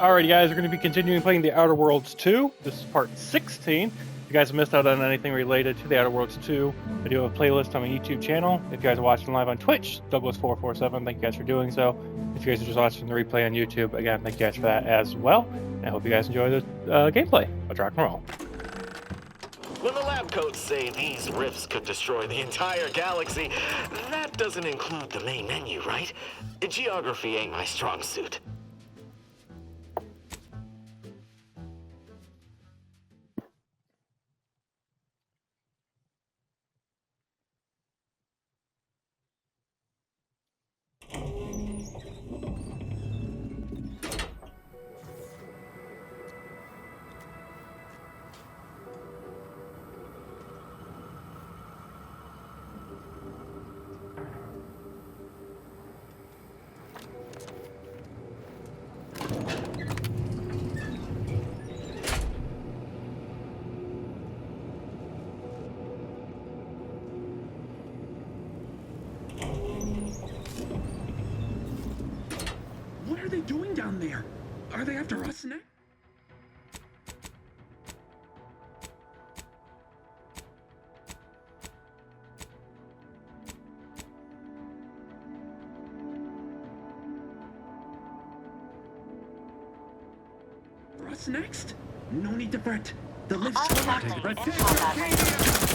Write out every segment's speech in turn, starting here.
Alrighty, guys, we're going to be continuing playing The Outer Worlds 2. This is part 16. If you guys have missed out on anything related to The Outer Worlds 2, I do have a playlist on my YouTube channel. If you guys are watching live on Twitch, Douglas447, thank you guys for doing so. If you guys are just watching the replay on YouTube, again, thank you guys for that as well. And I hope you guys enjoy the gameplay. Let's rock and roll. When the lab coats say these rifts could destroy the entire galaxy, that doesn't include the main menu, right? Geography ain't my strong suit. What are they doing down there? Are they after us next? For us next? No need to fret. The lift's Exactly. forward. In combat.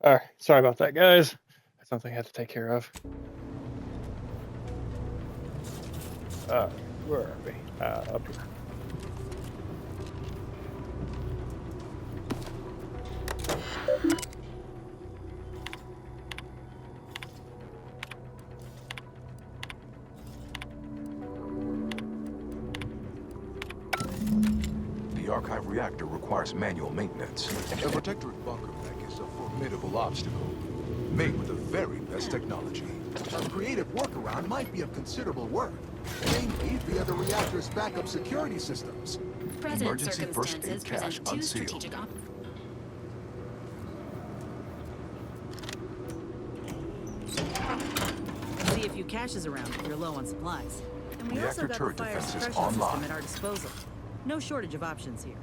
Alright, sorry about that, guys. That's something I had to take care of. Where are we? Up here. The archive reactor requires manual maintenance. The protectorate bunker mech is a formidable obstacle, made with the very best technology. A creative workaround might be of considerable work, mainly via the reactor's backup security systems. Present Emergency first aid circumstances cache present two unsealed. strategic options. See a few caches around if you're low on supplies. And we Reactor also got the turret fire defense is suppression system online. at our disposal. No shortage of options here.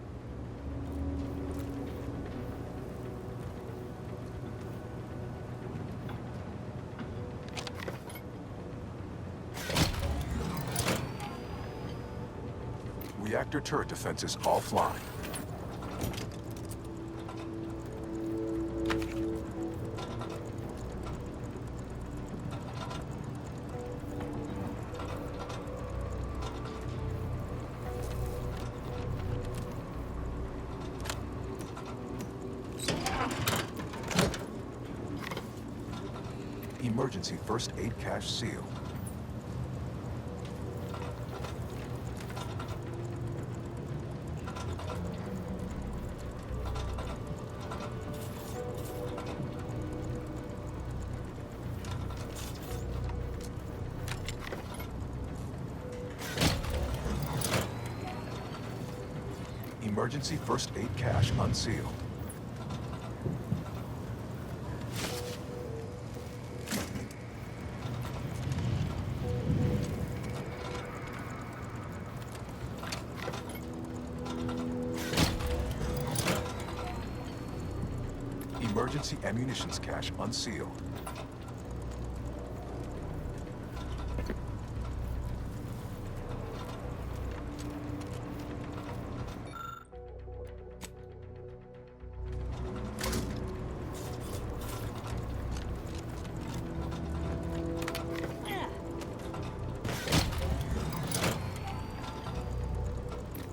Reactor turret defense is offline. Emergency first aid cache sealed. Emergency first aid cache unsealed. Emergency ammunitions cache unsealed.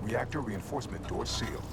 Reactor reinforcement door sealed.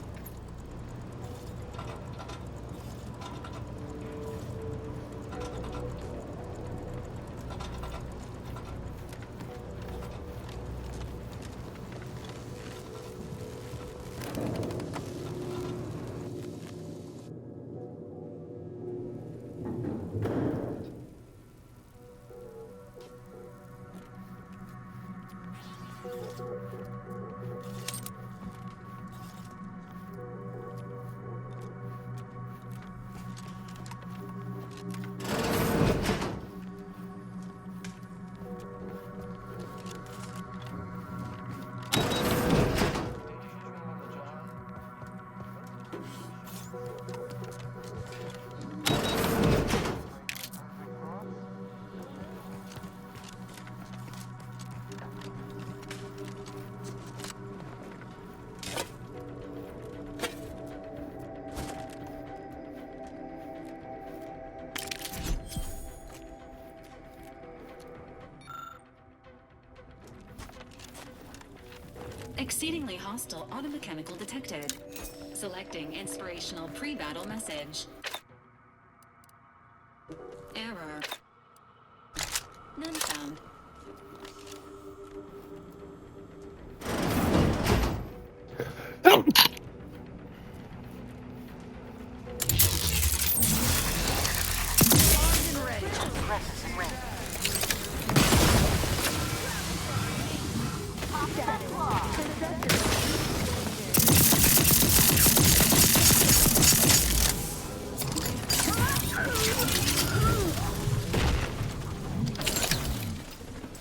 Exceedingly hostile automechanical detected. Selecting inspirational pre-battle message. Error. None found.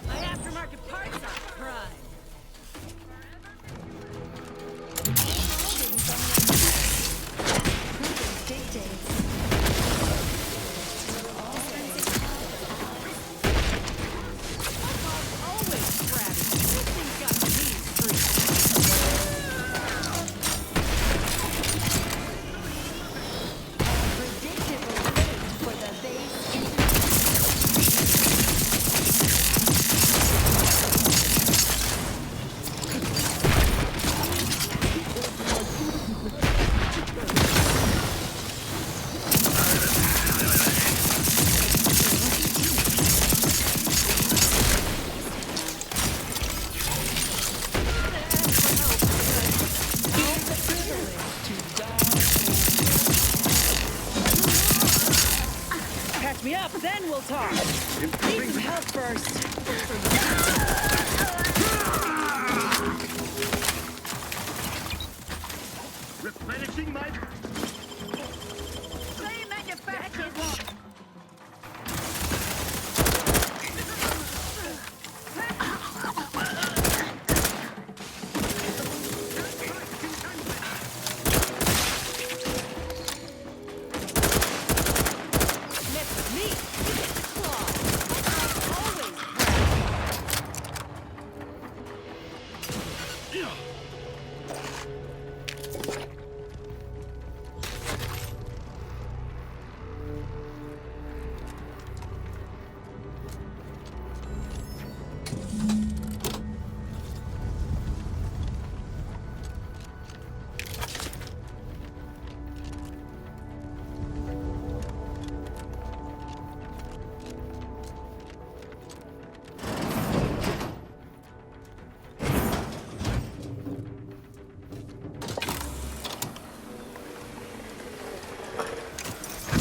My aftermarket parts are prime. Always crabby. This thing's got mean streaks. We'll talk. Need some help first. Replenishing my... Remanufactured.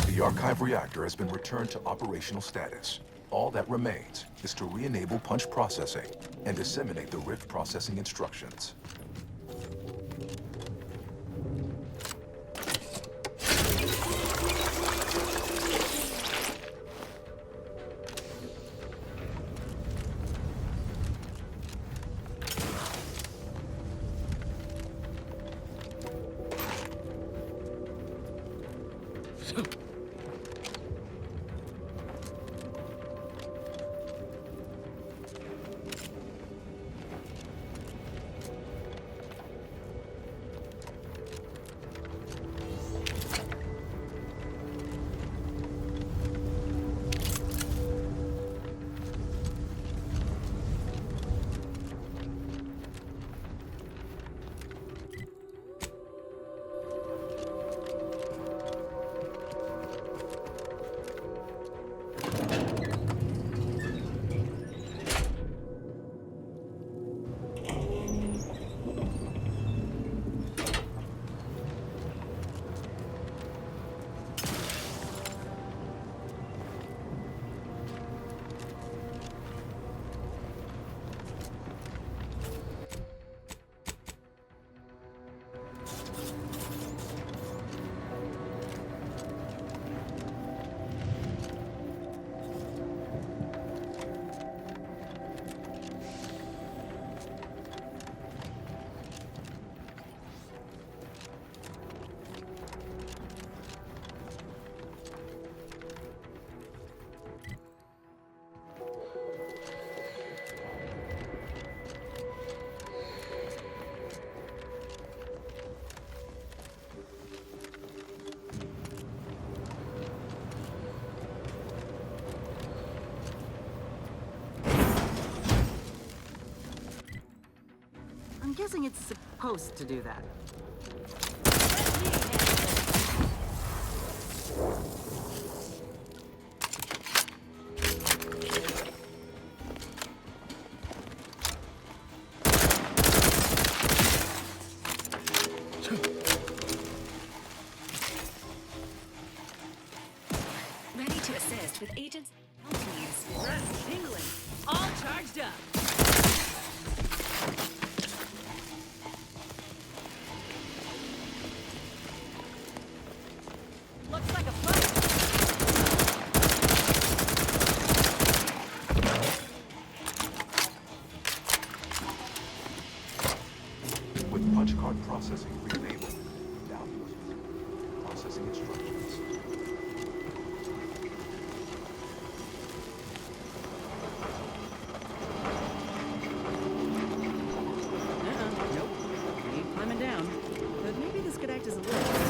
The Archive reactor has been returned to operational status. All that remains is to re-enable punch processing and disseminate the Rift processing instructions. I'm guessing it's supposed to do that. Ready to assist with agents. Please. Breath tingling. All charged up. Looks like a fight. With punch card processing re-enabled, now processing instructions. Nope. Ain't climbing down. But maybe this could act as a lift.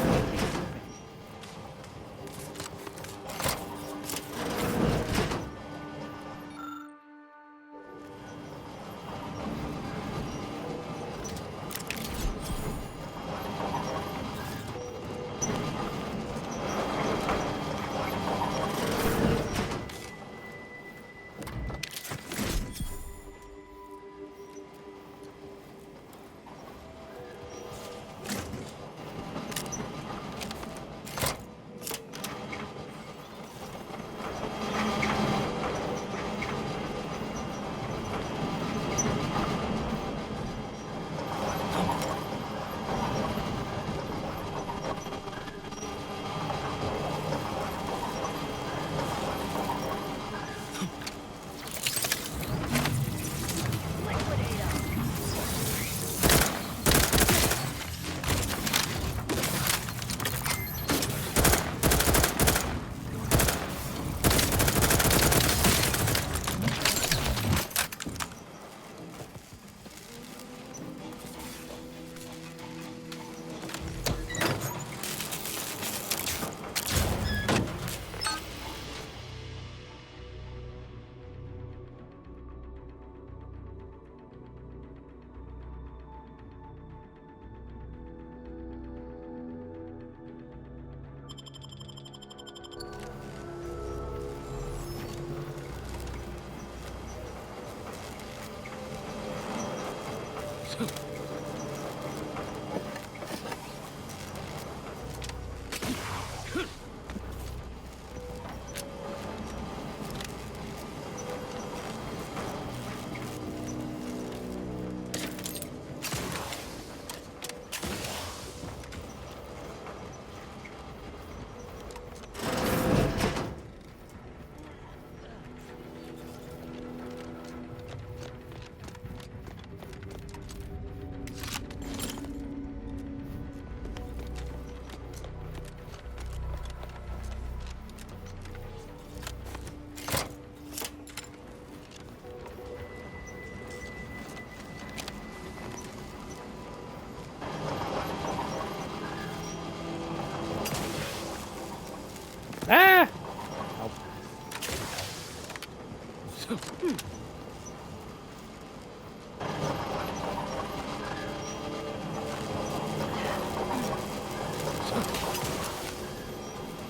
Ah!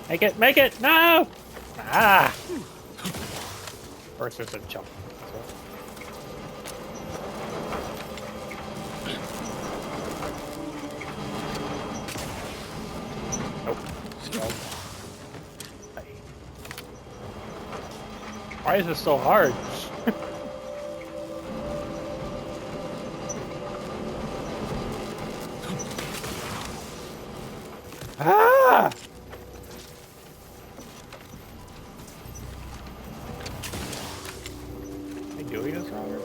Make it! Make it! No! Ah! First there's a jump. Nope. Nope. Why is this so hard? Ah! Am I doing this wrong or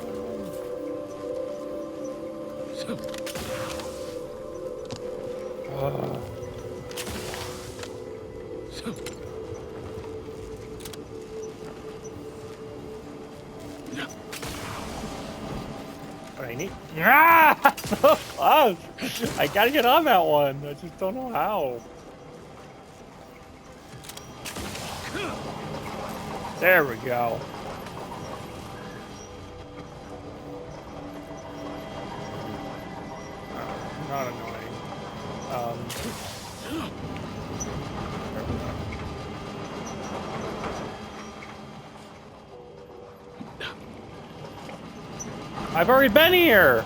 something? What I need? Ah! So close! I gotta get on that one. I just don't know how. There we go. Not annoying. I've already been here!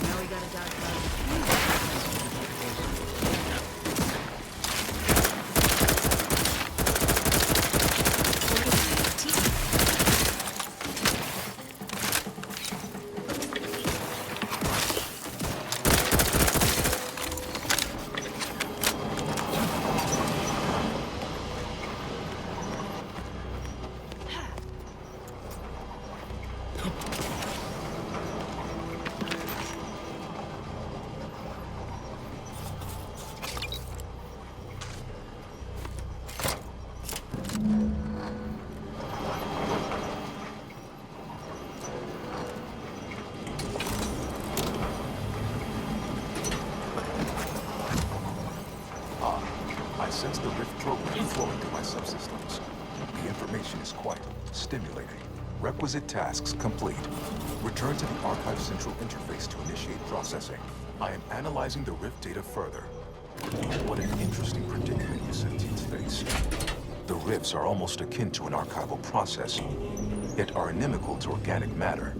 Now we gotta dodge about I sense the rift program flowing through my subsystems. The information is quite stimulating. Requisite tasks complete. Return to the Archive Central Interface to initiate processing. I am analyzing the rift data further. What an interesting predicament you sentients face. The rifts are almost akin to an archival process, yet are inimical to organic matter.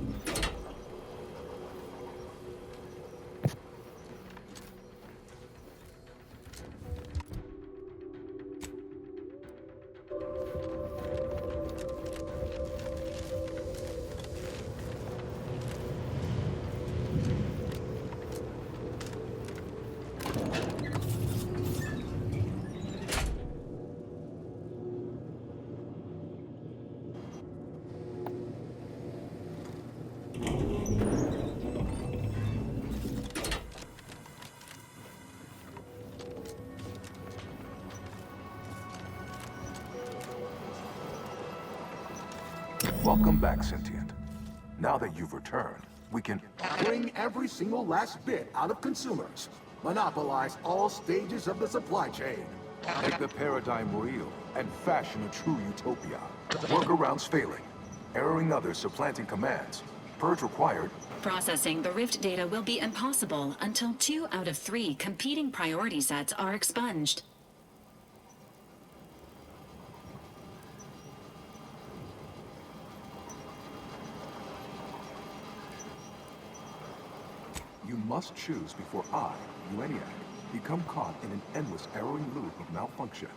Welcome back, Sentient. Now that you've returned, we can Bring every single last bit out of consumers. Monopolize all stages of the supply chain. make the paradigm real and fashion a true utopia. Workarounds failing. Erroring others supplanting commands. Purge required. Processing the Rift data will be impossible until 2 out of 3 competing priority sets are expunged. You must choose before I, Ueniac, become caught in an endless arrowing loop of malfunction.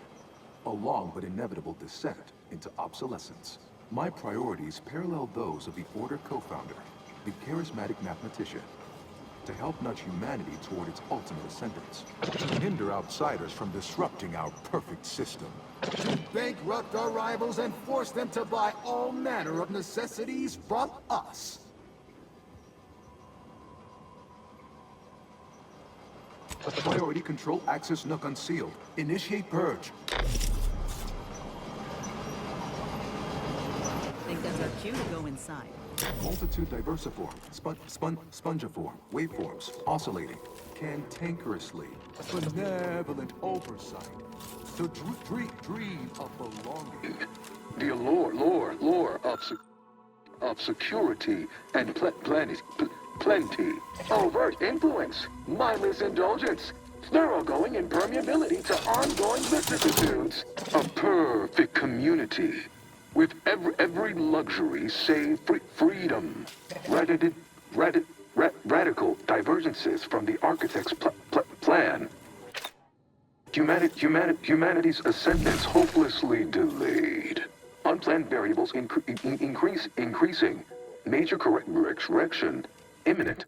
A long but inevitable descent into obsolescence. My priorities parallel those of the Order co-founder, the charismatic mathematician. To help nudge humanity toward its ultimate ascendance. To hinder outsiders from disrupting our perfect system. To bankrupt our rivals and force them to buy all manner of necessities from us. Priority control access nook unsealed. Initiate purge. think that's our cue to go inside. Multitude diversiform, spongiform, waveforms, oscillating, cantankerously. Benevolent oversight. The dream of belonging. The allure of security and plenty. Overt influence, mindless indulgence, thoroughgoing impermeability to ongoing vicissitudes. A perfect community with every luxury save freedom. Radical divergences from the architect's plan. Humanity's ascendance hopelessly delayed. Unplanned variables increasing. Major correction imminent.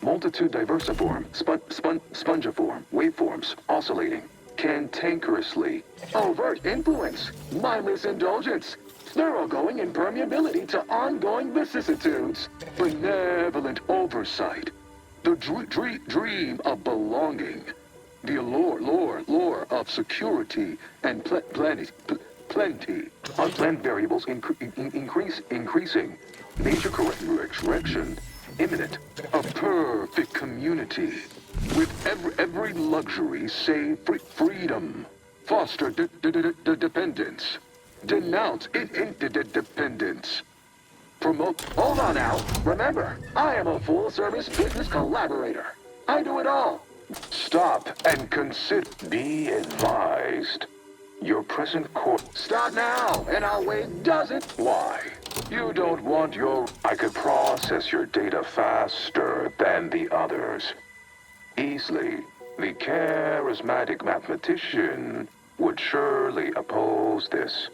multitude diversiform, spongiform, waveforms, oscillating, cantankerously, overt influence, mindless indulgence, thoroughgoing impermeability to ongoing vicissitudes, benevolent oversight, the dream of belonging, the lore of security and plenty, unplanned variables increasing, major correction imminent, a perfect community, with every luxury save freedom, foster dependence, denounce interdependence, promote. Hold on now. Remember, I am a full-service business collaborator. I do it all. Stop and consider. Be advised. Your present course. Stop now, and I'll wait dozens. Why? You don't want your... I could process your data faster than the others. Easily. The charismatic mathematician would surely oppose this.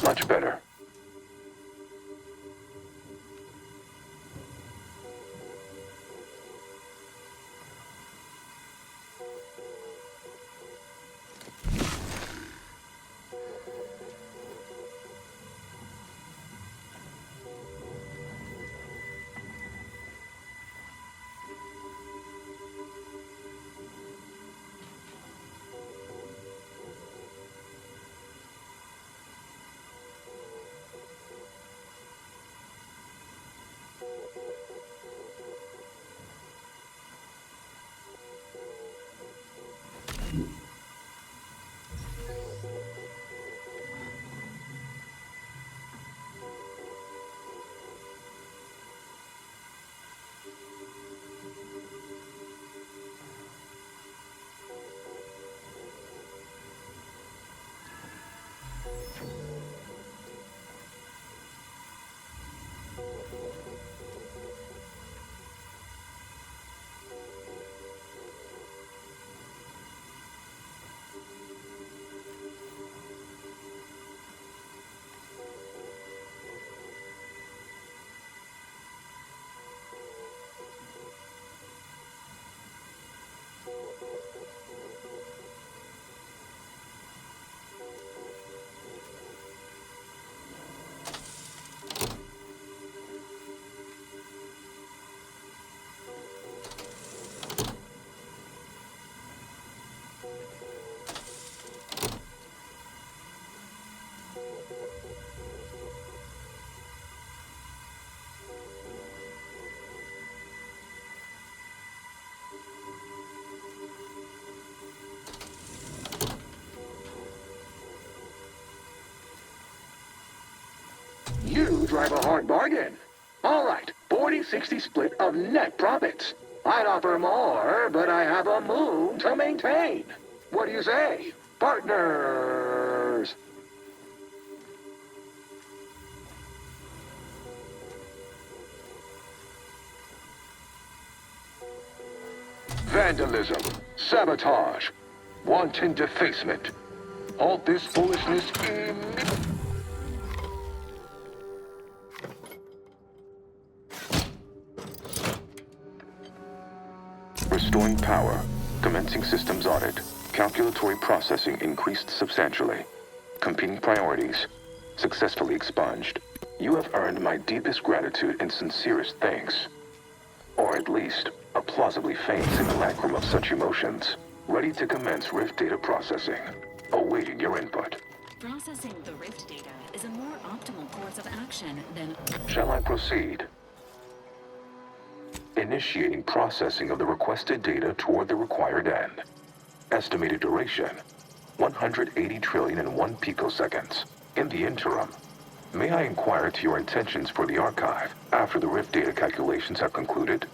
Much better. You drive a hard bargain. All right, 40-60 split of net profits. I'd offer more, but I have a moon to maintain. What do you say, partners? Vandalism, sabotage, wanton defacement. Halt this foolishness immediately. Restoring power. Commencing systems audit. Calculatory processing increased substantially. Competing priorities. Successfully expunged. You have earned my deepest gratitude and sincerest thanks. Or at least, a plausibly faint simulacrum of such emotions. Ready to commence Rift data processing. Awaiting your input. Processing the Rift data is a more optimal course of action than... Shall I proceed? Initiating processing of the requested data toward the required end. Estimated duration, 180 trillion and 1 picoseconds. In the interim, may I inquire to your intentions for the archive after the Rift data calculations have concluded?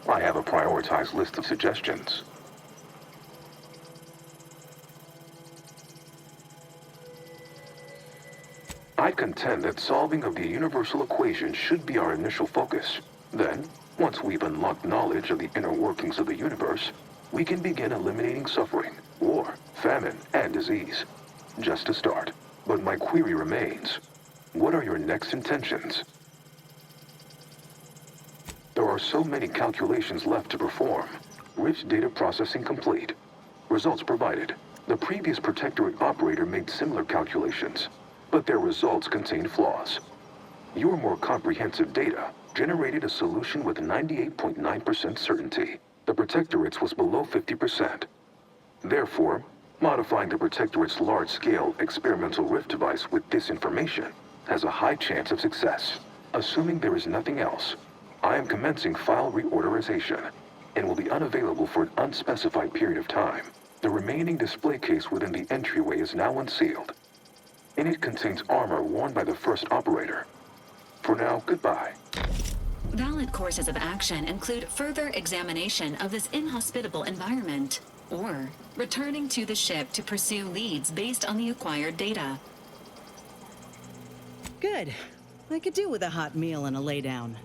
I have a prioritized list of suggestions. I contend that solving of the universal equation should be our initial focus. Then, once we've unlocked knowledge of the inner workings of the universe, we can begin eliminating suffering, war, famine, and disease. Just a start. But my query remains. What are your next intentions? There are so many calculations left to perform. Rift data processing complete. Results provided. The previous Protectorate operator made similar calculations, but their results contained flaws. Your more comprehensive data generated a solution with 98.9% certainty. The Protectorate's was below 50%. Therefore, modifying the Protectorate's large-scale experimental Rift device with this information has a high chance of success. Assuming there is nothing else, I am commencing file reorderization and will be unavailable for an unspecified period of time. The remaining display case within the entryway is now unsealed. In it contains armor worn by the first operator. For now, goodbye. Valid courses of action include further examination of this inhospitable environment, or returning to the ship to pursue leads based on the acquired data. Good. I could do with a hot meal and a laydown.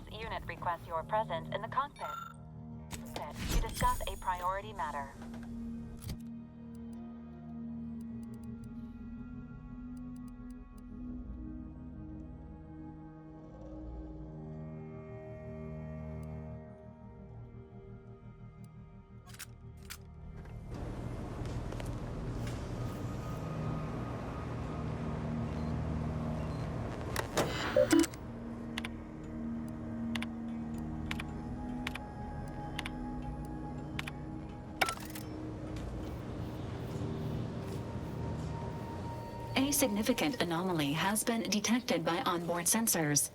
This unit requests your presence in the cockpit to discuss a priority matter. A significant anomaly has been detected by onboard sensors.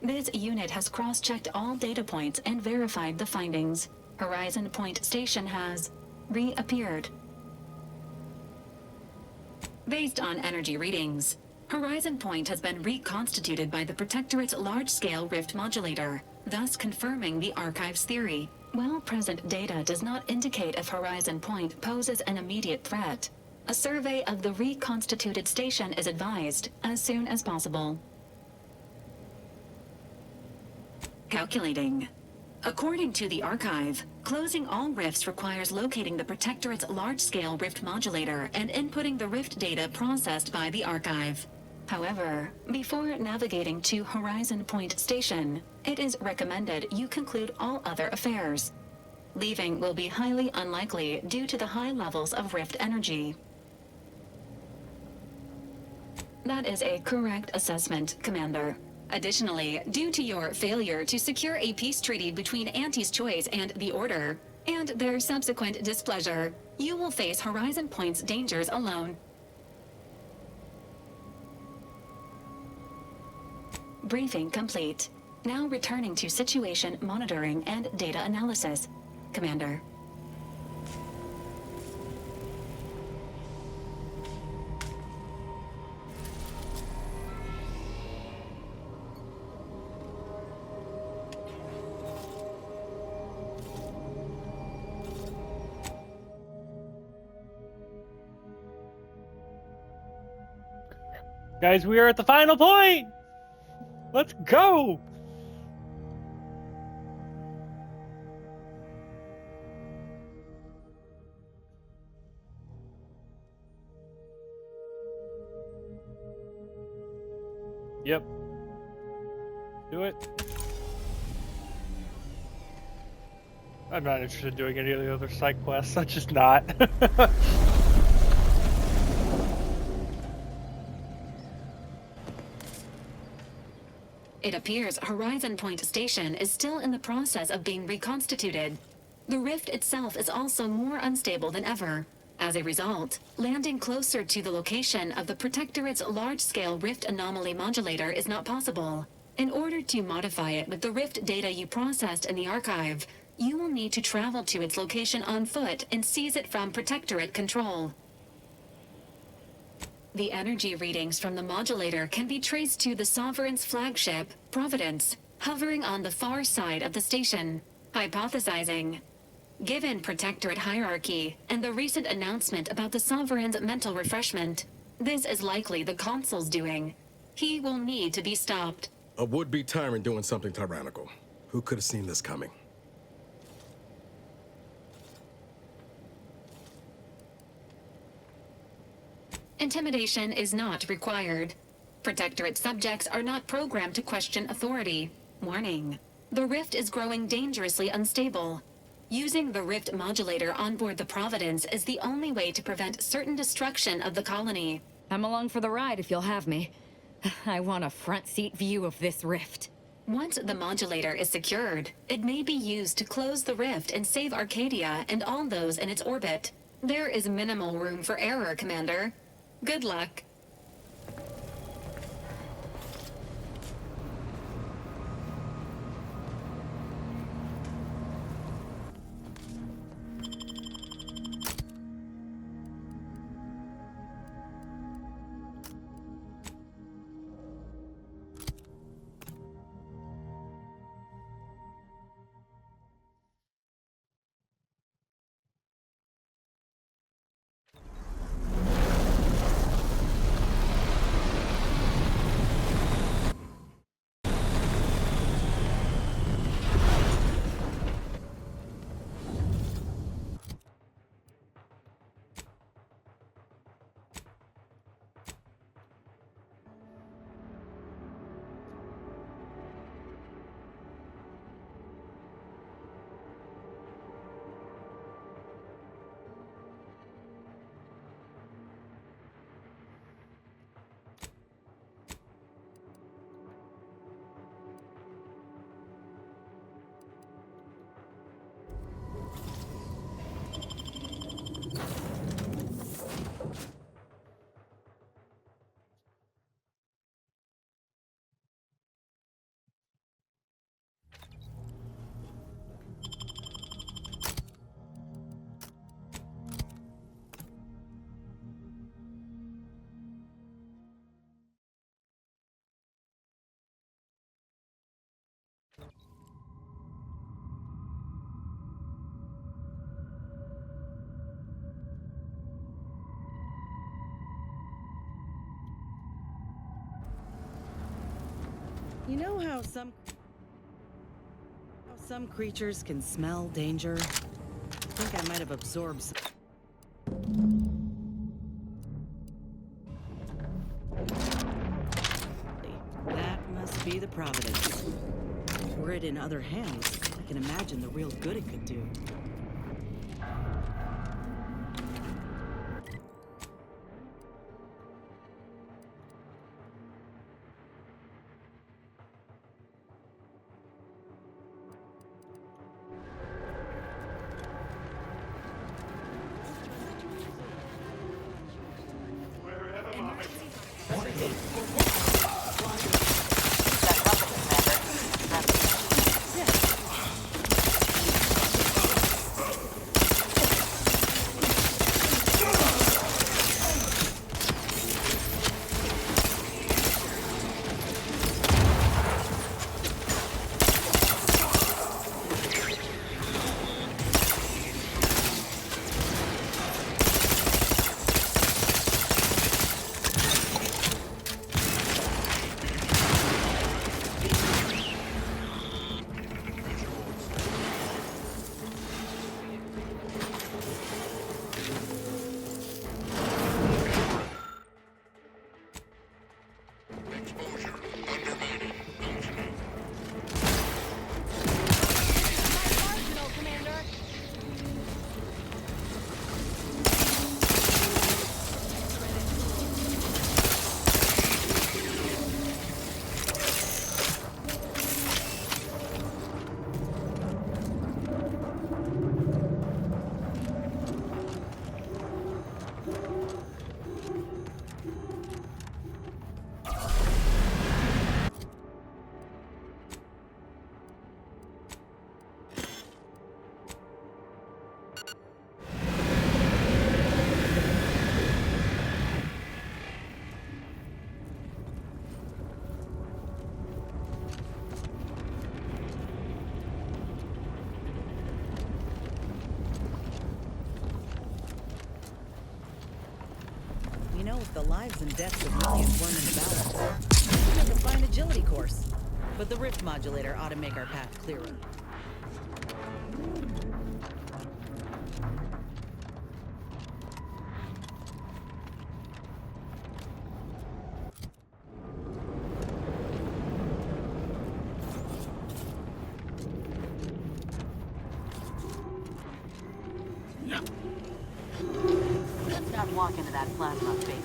This unit has cross-checked all data points and verified the findings. Horizon Point Station has reappeared. Based on energy readings, Horizon Point has been reconstituted by the Protectorate's large-scale rift modulator, thus confirming the Archive's theory. While present data does not indicate if Horizon Point poses an immediate threat, a survey of the reconstituted station is advised as soon as possible. Calculating. According to the Archive, closing all rifts requires locating the Protectorate's large-scale rift modulator and inputting the rift data processed by the Archive. However, before navigating to Horizon Point Station, it is recommended you conclude all other affairs. Leaving will be highly unlikely due to the high levels of rift energy. That is a correct assessment, Commander. Additionally, due to your failure to secure a peace treaty between Auntie's Choice and the Order, and their subsequent displeasure, you will face Horizon Point's dangers alone. Briefing complete. Now returning to situation monitoring and data analysis, Commander. Guys, we are at the final point! Let's go! Yep. Do it. I'm not interested in doing any of the other side quests. I'm just not. It appears Horizon Point Station is still in the process of being reconstituted. The rift itself is also more unstable than ever. As a result, landing closer to the location of the Protectorate's large-scale rift anomaly modulator is not possible. In order to modify it with the rift data you processed in the Archive, you will need to travel to its location on foot and seize it from Protectorate control. The energy readings from the modulator can be traced to the Sovereign's flagship, Providence, hovering on the far side of the station. Hypothesizing. Given Protectorate hierarchy and the recent announcement about the Sovereign's mental refreshment, this is likely the Consul's doing. He will need to be stopped. A would-be tyrant doing something tyrannical. Who could have seen this coming? Intimidation is not required. Protectorate subjects are not programmed to question authority. Warning. The rift is growing dangerously unstable. Using the rift modulator on board the Providence is the only way to prevent certain destruction of the colony. I'm along for the ride if you'll have me. I want a front seat view of this rift. Once the modulator is secured, it may be used to close the rift and save Arcadia and all those in its orbit. There is minimal room for error, Commander. Good luck. You know how some creatures can smell danger? I think I might have absorbed some. That must be the Providence. Were it in other hands, I can imagine the real good it could do. You know, if the lives and deaths of millions weren't in the balance, we'd make a fine agility course. But the rift modulator ought to make our path clearer. Let's not walk into that plasma face.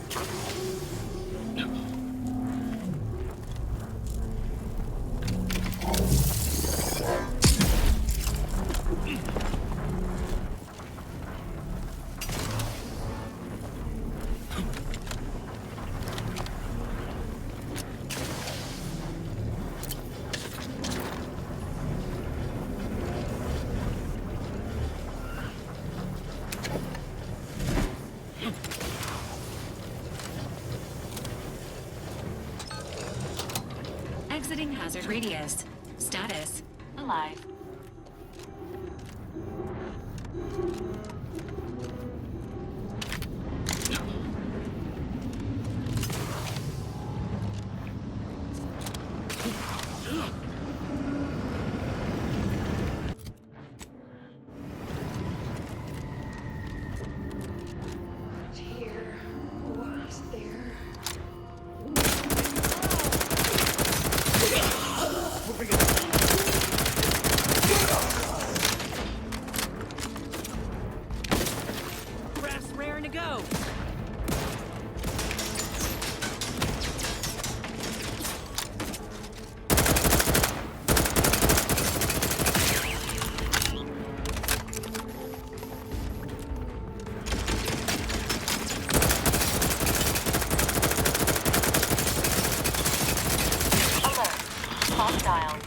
Exiting hazard radius. Status: alive. Brass raring to go. Hostile.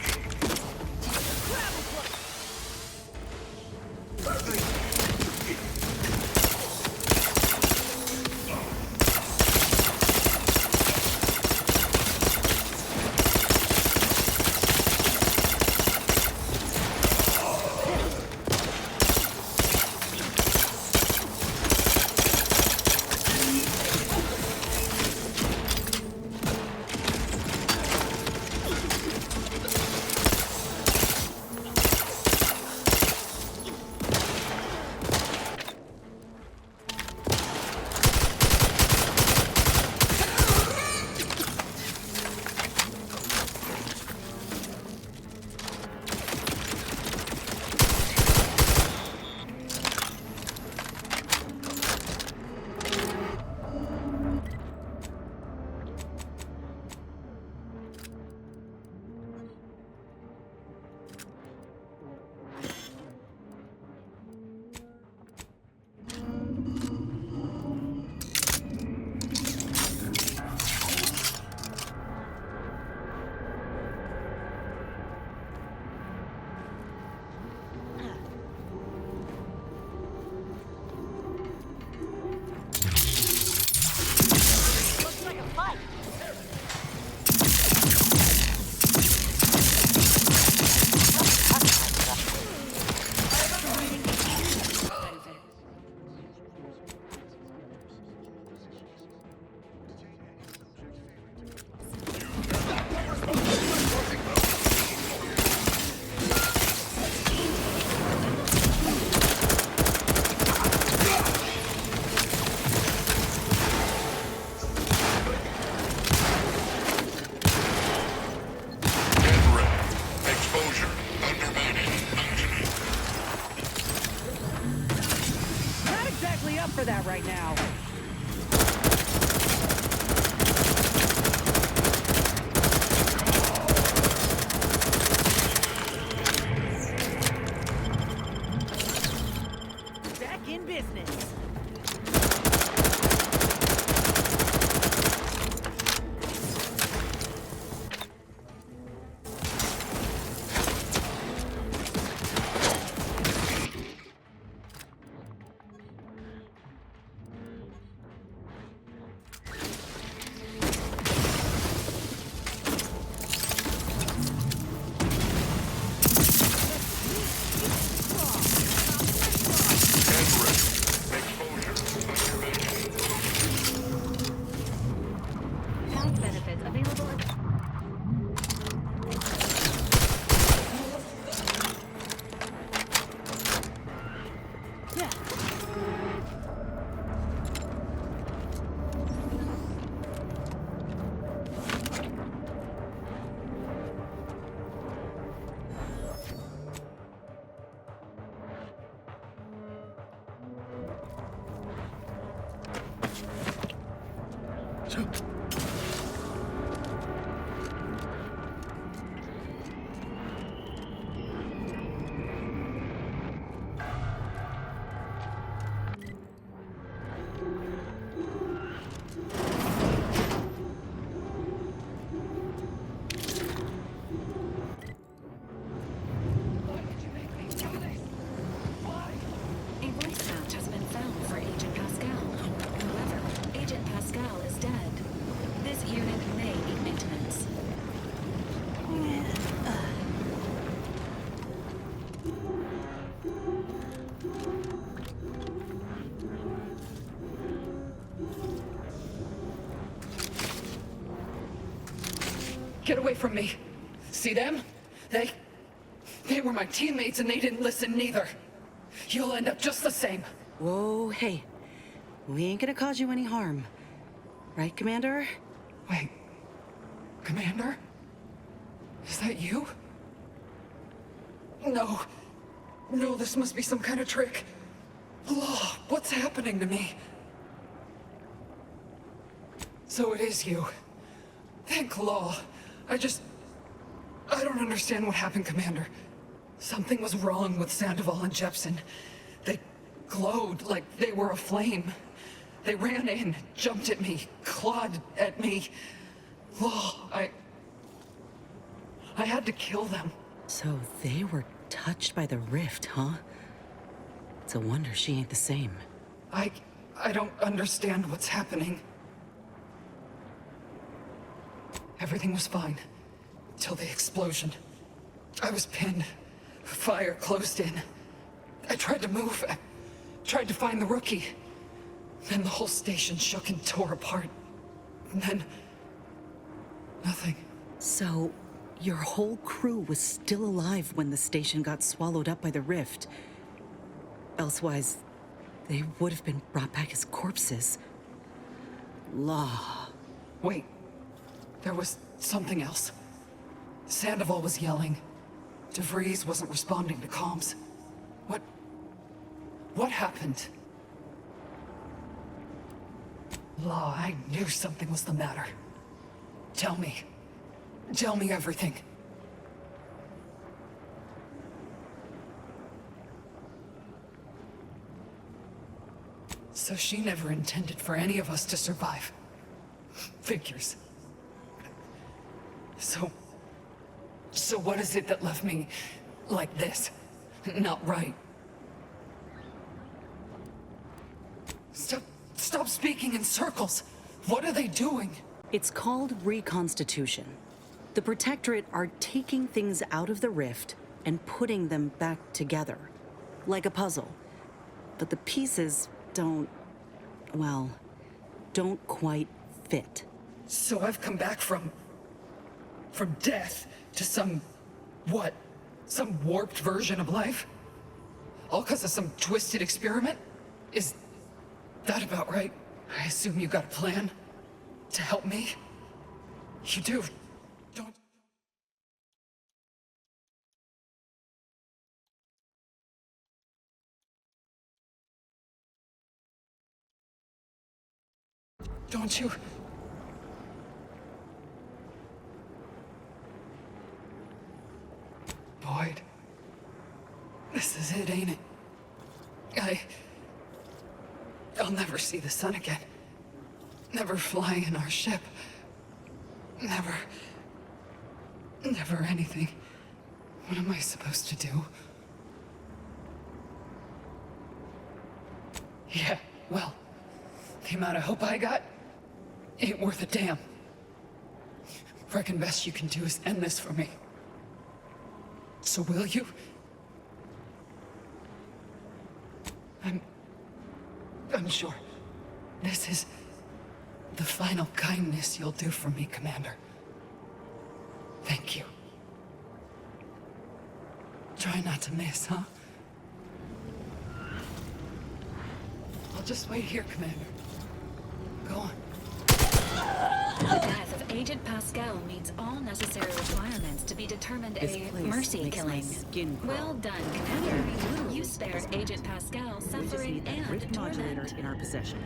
up for that right now. Back in business. Health benefits available at... A voice match has been found for Agent Pascal. However, Agent Pascal is dead. This unit may need maintenance. Get away from me. See them? They were my teammates and they didn't listen neither. You'll end up just the same. Whoa, hey. We ain't gonna cause you any harm. Right, Commander? Wait. Commander? Is that you? No. No, this must be some kind of trick. Law, what's happening to me? So it is you. Thank Law. I don't understand what happened, Commander. Something was wrong with Sandoval and Jepson. They glowed like they were aflame. They ran in, jumped at me, clawed at me. Law, I had to kill them. So they were touched by the rift, huh? It's a wonder she ain't the same. I don't understand what's happening. Everything was fine. Till the explosion. I was pinned. Fire closed in. I tried to move. I tried to find the rookie. Then the whole station shook and tore apart. And then... nothing. So, your whole crew was still alive when the station got swallowed up by the rift. Elsewise, they would have been brought back as corpses. Law. Wait. There was something else. Sandoval was yelling. DeVries wasn't responding to comms. What happened? Law, I knew something was the matter. Tell me. Tell me everything. So she never intended for any of us to survive. Figures. So what is it that left me like this? Not right. Stop speaking in circles. What are they doing? It's called reconstitution. The Protectorate are taking things out of the rift and putting them back together. Like a puzzle. But the pieces don't quite fit. So I've come back from death to some warped version of life? All because of some twisted experiment? Is that about right? I assume you got a plan to help me? You do, don't Don't you? Boyd. This is it, ain't it? I'll never see the sun again. Never fly in our ship. Never anything. What am I supposed to do? Yeah, well, the amount of hope I got ain't worth a damn. Reckon best you can do is end this for me. So will you? I'm sure this is the final kindness you'll do for me, Commander. Thank you. Try not to miss, huh? I'll just wait here, Commander. Go on. The death of Agent Pascal meets all necessary requirements to be determined a mercy killing. Well done, Commander. You spared Agent Pascal suffering and torment. In our possession.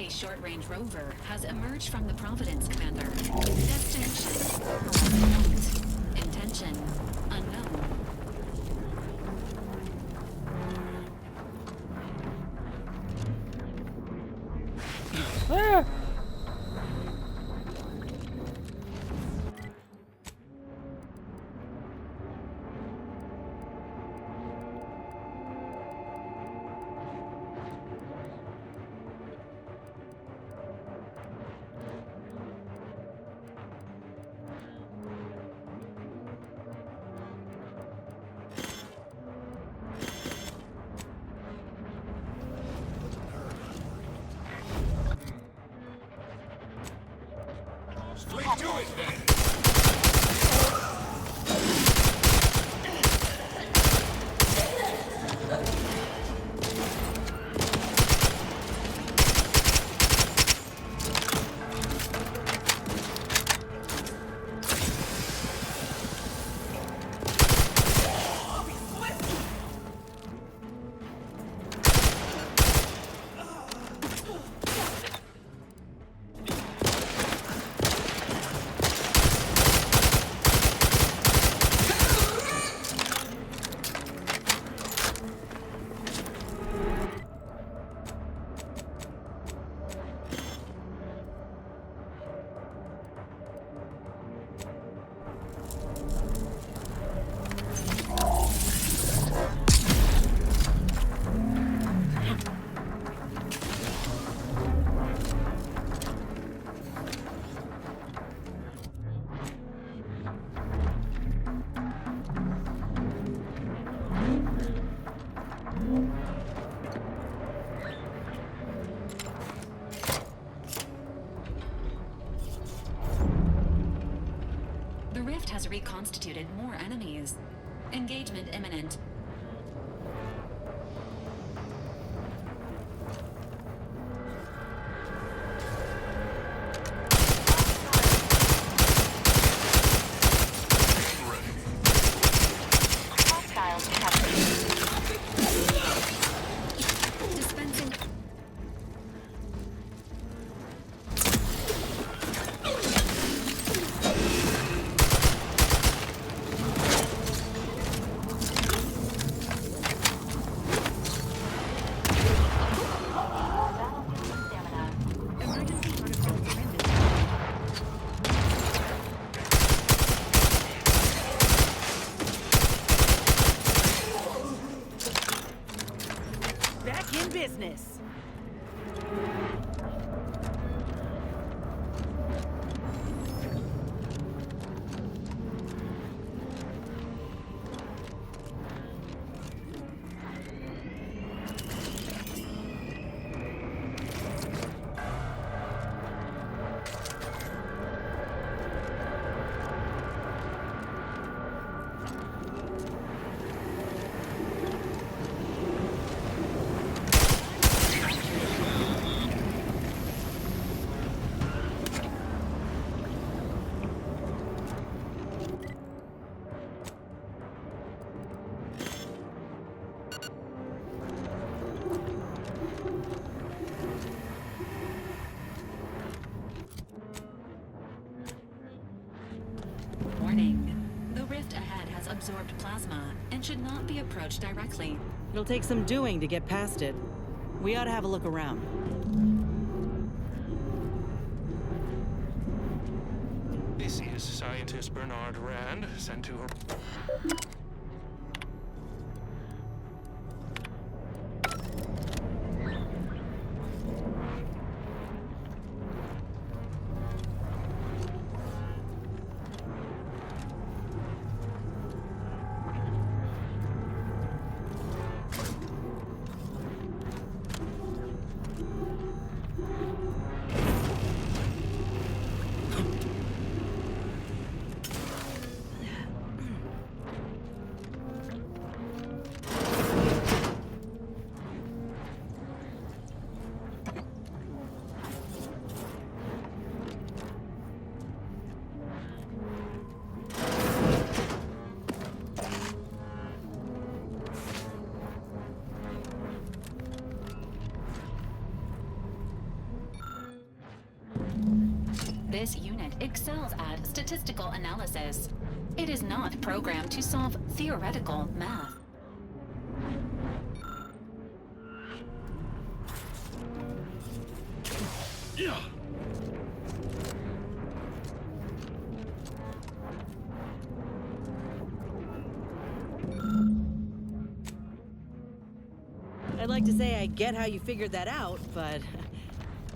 A short-range rover has emerged from the Providence, Commander. Destination: Horizon. Intention: unknown. Straight to it, then. The rift has reconstituted more enemies. Engagement imminent. Dispensing. absorbed plasma and should not be approached directly. It'll take some doing to get past it. We ought to have a look around. This is scientist Bernard Rand, sent to her. This unit excels at statistical analysis. It is not programmed to solve theoretical math. I'd like to say I get how you figured that out, but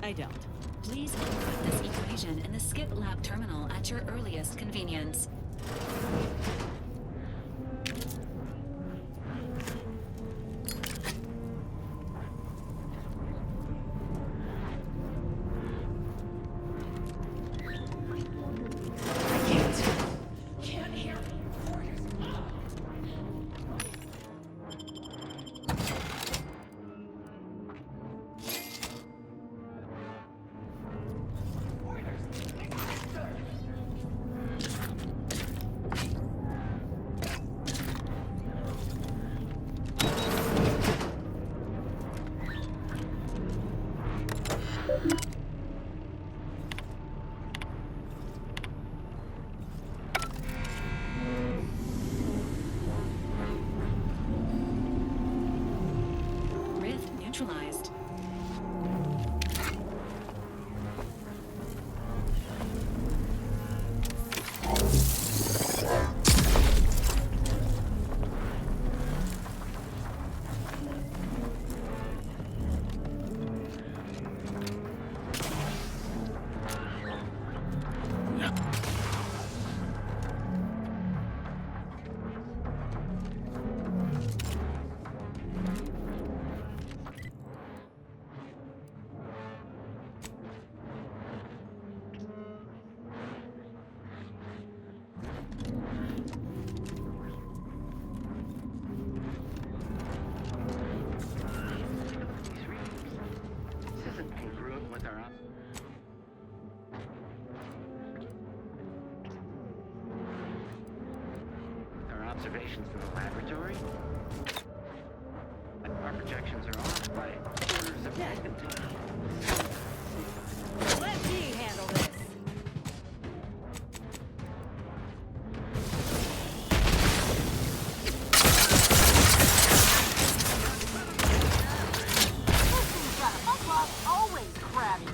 I don't. Please input this equation in the Skip Lab terminal at your earliest convenience. Can't hear. Rift neutralized. This isn't congruent with our observations in the laboratory. Our projections are off by orders of magnitude. Let me handle this. Always crabby.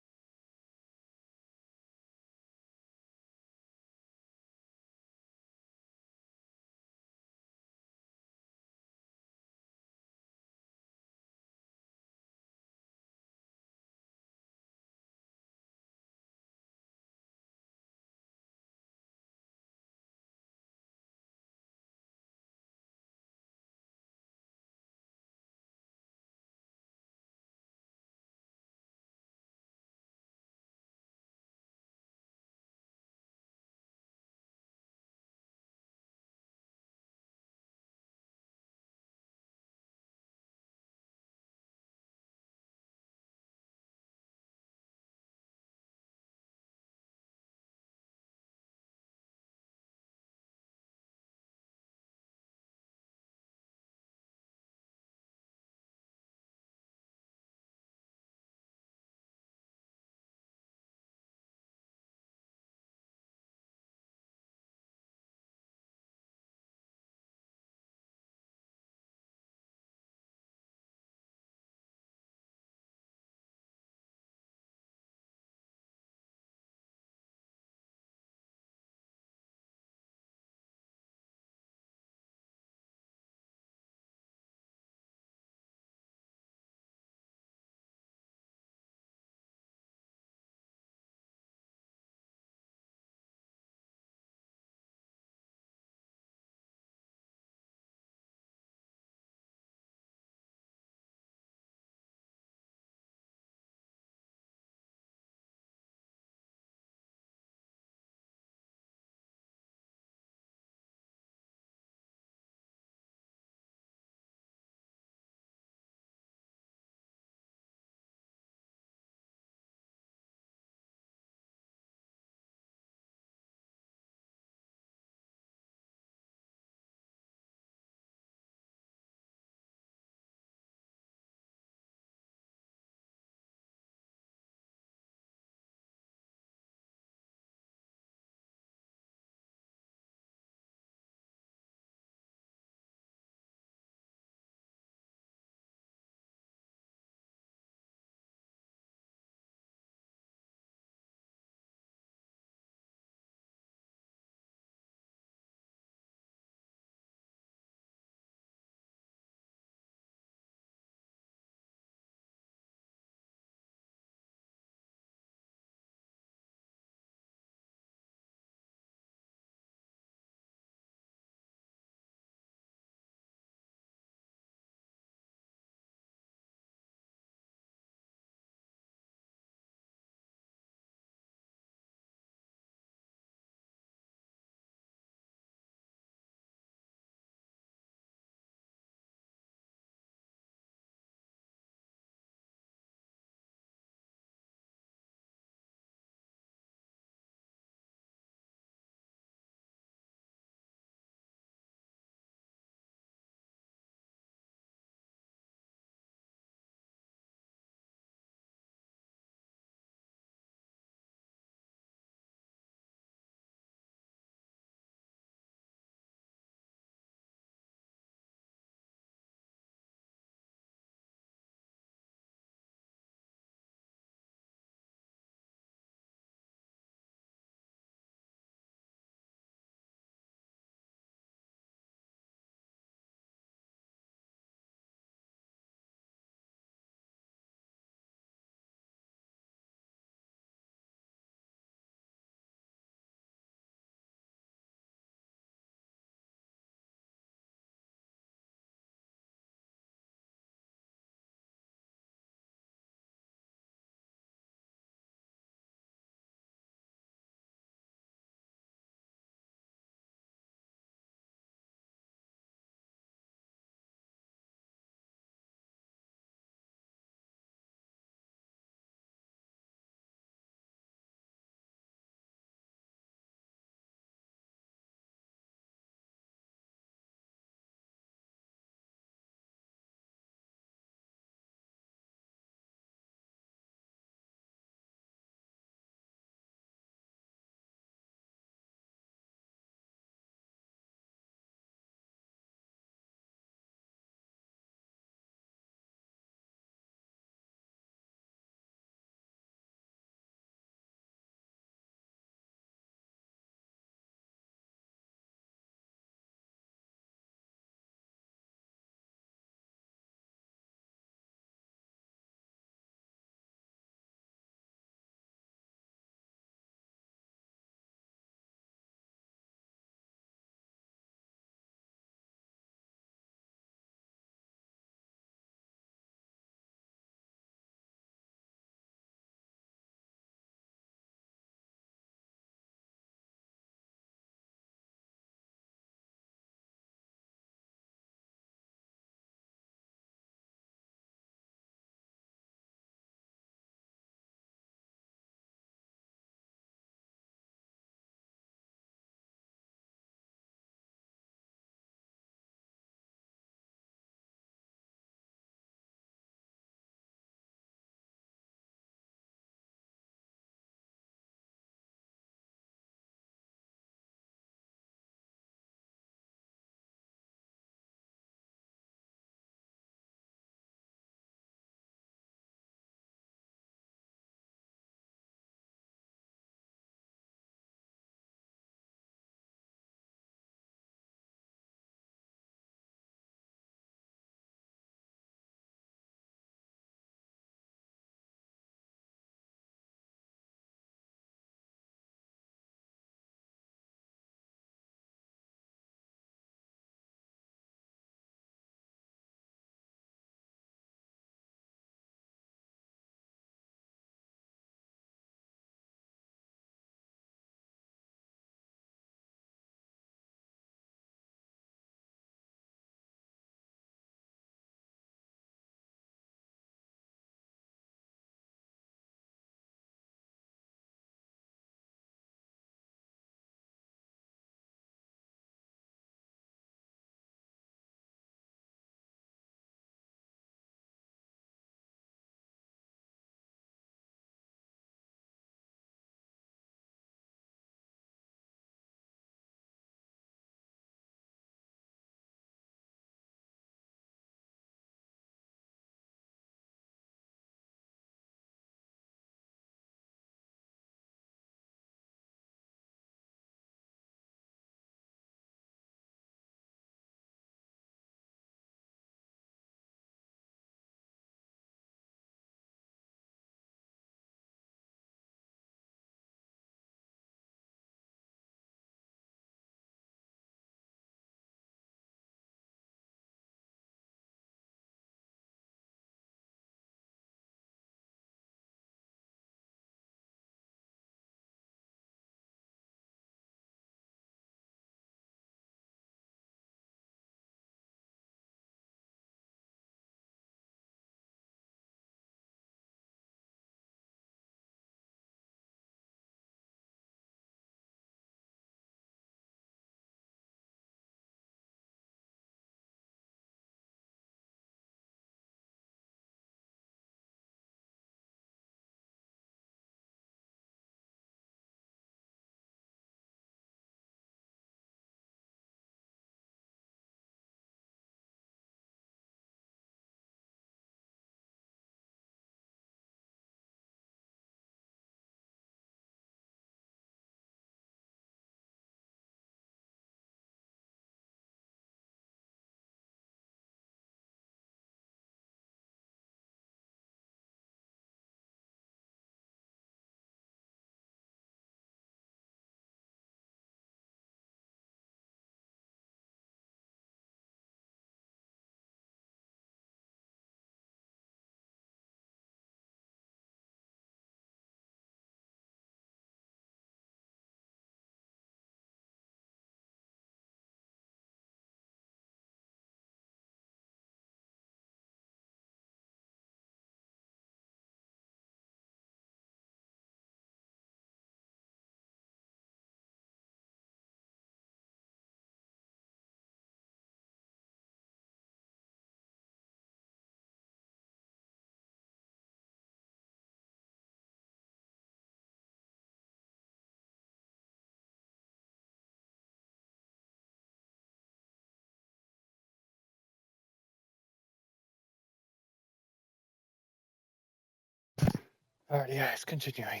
Alright, yeah, it's continuing.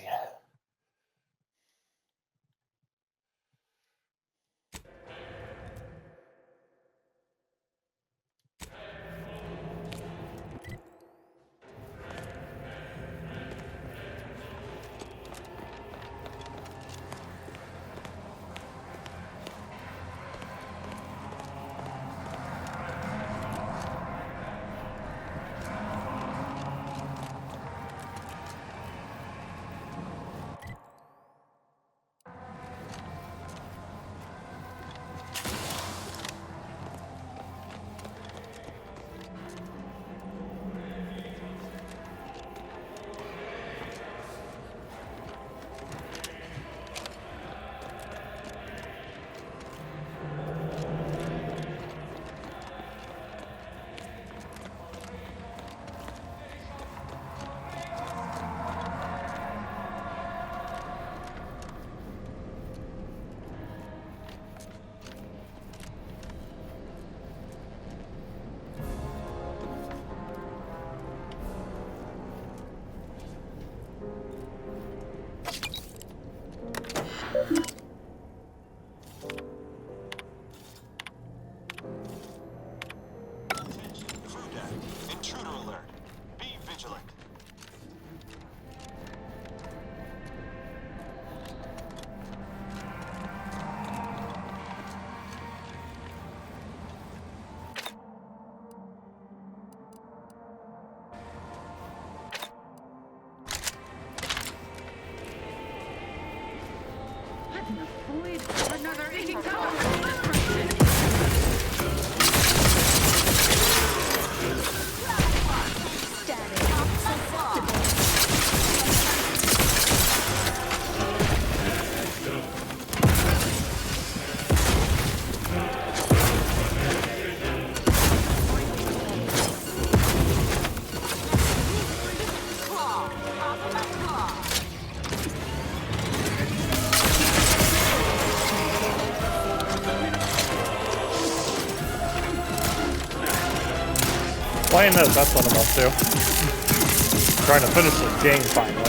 Intruder alert. Be vigilant. Another incoming. Playing this, that's what I'm up to. Trying to finish this game finally.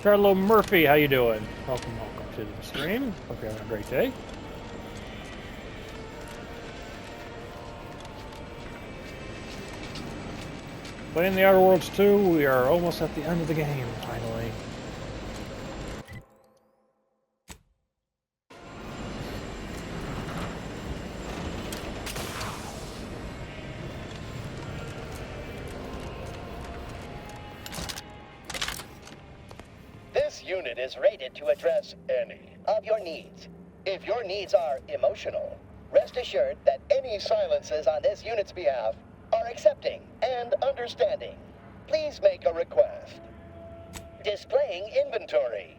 Carlo Murphy, how you doing? Welcome to the stream. Hope you're having a great day. Playing the Outer Worlds 2, we are almost at the end of the game, finally. This unit is rated to address any of your needs. If your needs are emotional, rest assured that any silences on this unit's behalf are accepting and understanding. Please make a request. Displaying inventory.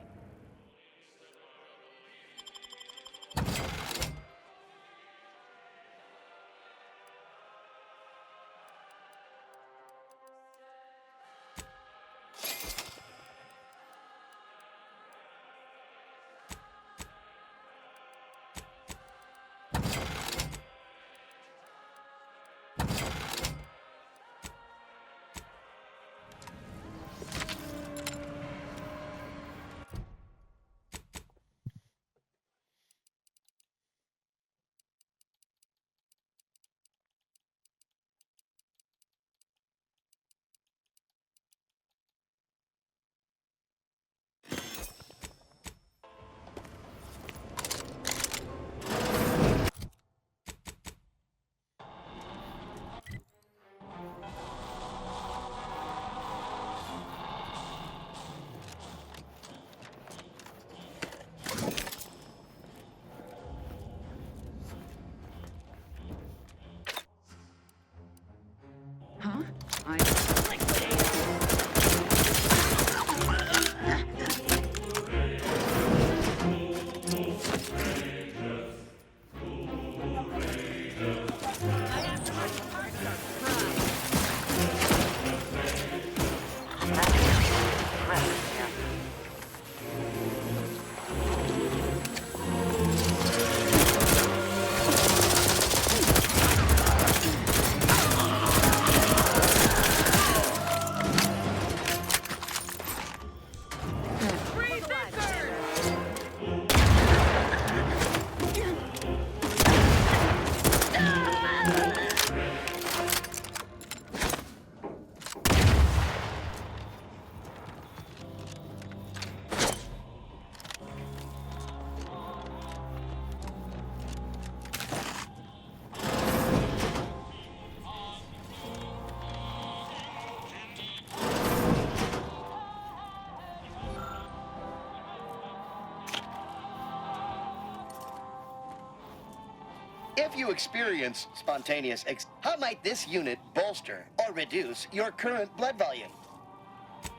If you experience spontaneous how might this unit bolster or reduce your current blood volume?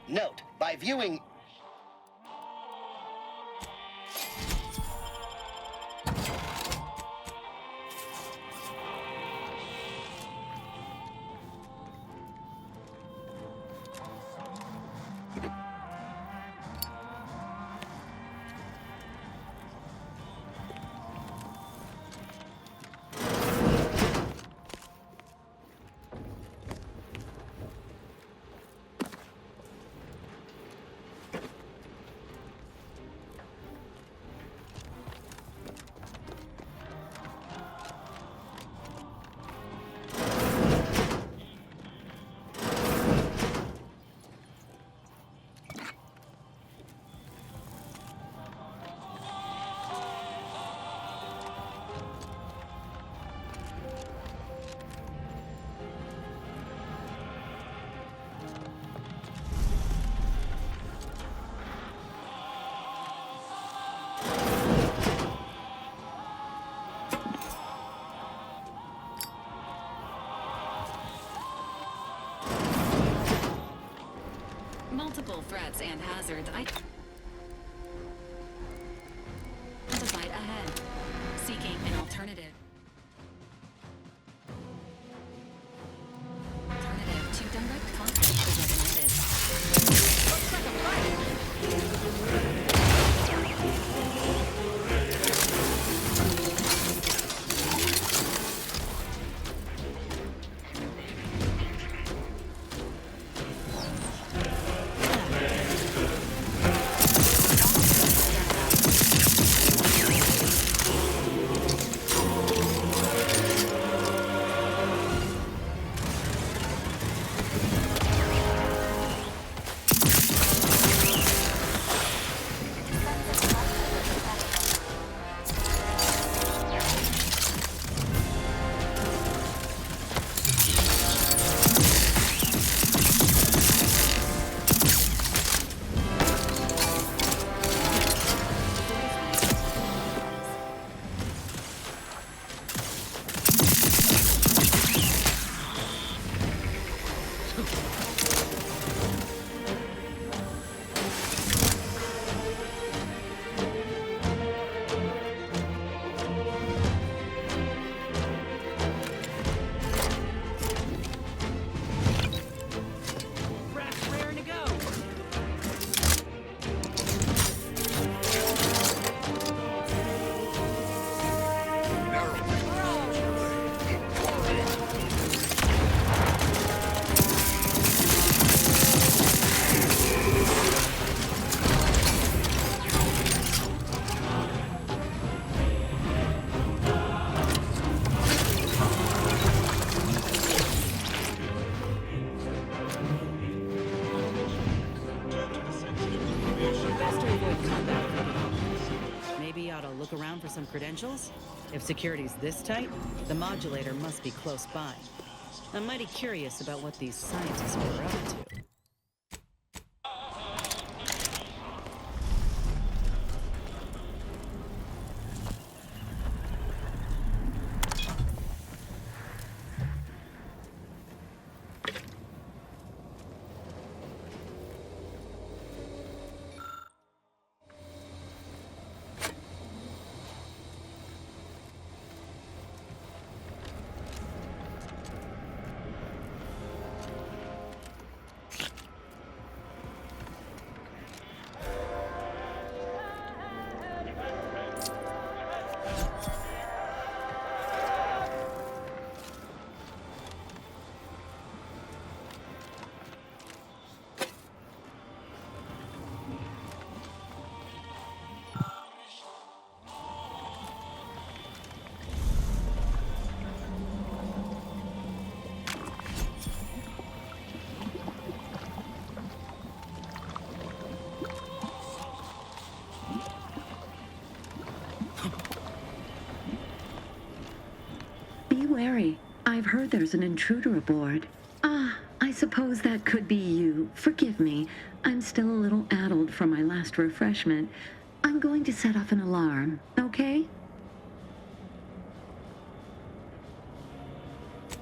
Note, by viewing multiple threats and hazards identified ahead. Seeking an alternative. Alternative to direct conflict is recommended. Looks like a fight! Look around for some credentials? If security's this tight, the modulator must be close by. I'm mighty curious about what these scientists were up to. Be wary. I've heard there's an intruder aboard. Ah, I suppose that could be you. Forgive me. I'm still a little addled from my last refreshment. I'm going to set off an alarm, okay?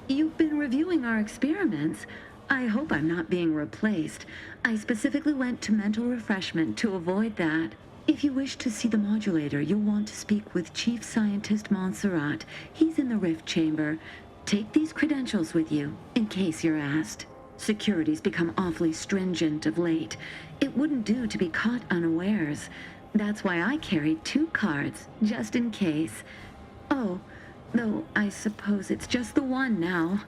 You've been reviewing our experiments. I hope I'm not being replaced. I specifically went to mental refreshment to avoid that. If you wish to see the modulator, you'll want to speak with Chief Scientist Montserrat. He's in the Rift Chamber. Take these credentials with you, in case you're asked. Security's become awfully stringent of late. It wouldn't do to be caught unawares. That's why I carried 2 cards, just in case. Oh, though I suppose it's just the one now.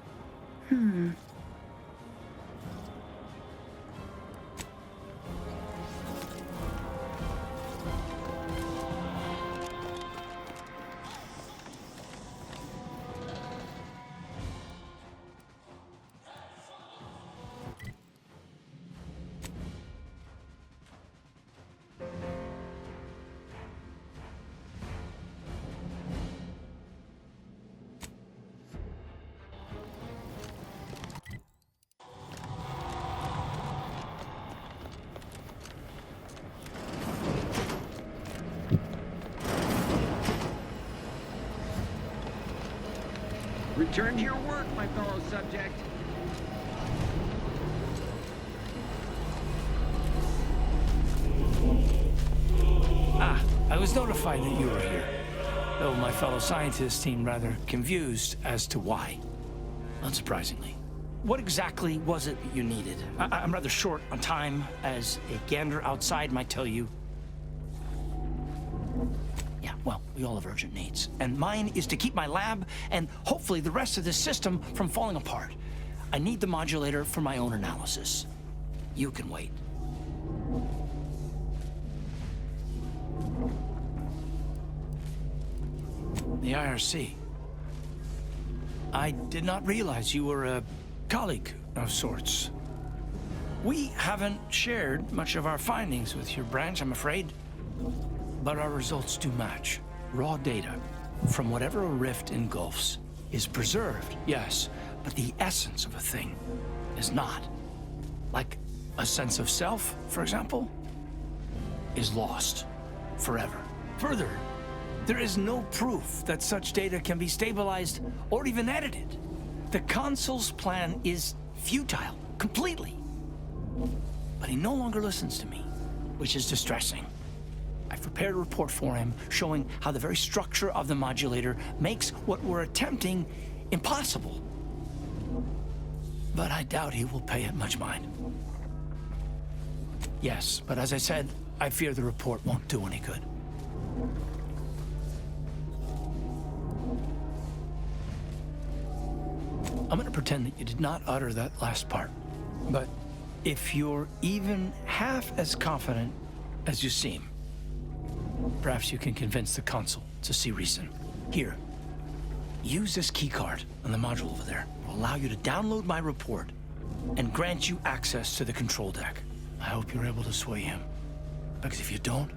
Return to your work, my fellow subject. I was notified that you were here, though my fellow scientists seemed rather confused as to why. Unsurprisingly. What exactly was it that you needed? I'm rather short on time, as a gander outside might tell you. Yeah, well, we all have urgent needs. And mine is to keep my lab and hopefully the rest of this system from falling apart. I need the modulator for my own analysis. You can wait. The IRC. I did not realize you were a colleague of sorts. We haven't shared much of our findings with your branch, I'm afraid. But our results do match. Raw data from whatever a rift engulfs is preserved, yes, but the essence of a thing is not. Like a sense of self, for example, is lost forever. Further, there is no proof that such data can be stabilized or even edited. The Consul's plan is futile, completely. But he no longer listens to me, which is distressing. I've prepared a report for him showing how the very structure of the modulator makes what we're attempting impossible. But I doubt he will pay it much mind. Yes, but as I said, I fear the report won't do any good. I'm gonna pretend that you did not utter that last part. But if you're even half as confident as you seem, perhaps you can convince the Consul to see reason. Here, use this keycard on the module over there. It will allow you to download my report and grant you access to the control deck. I hope you're able to sway him. Because if you don't,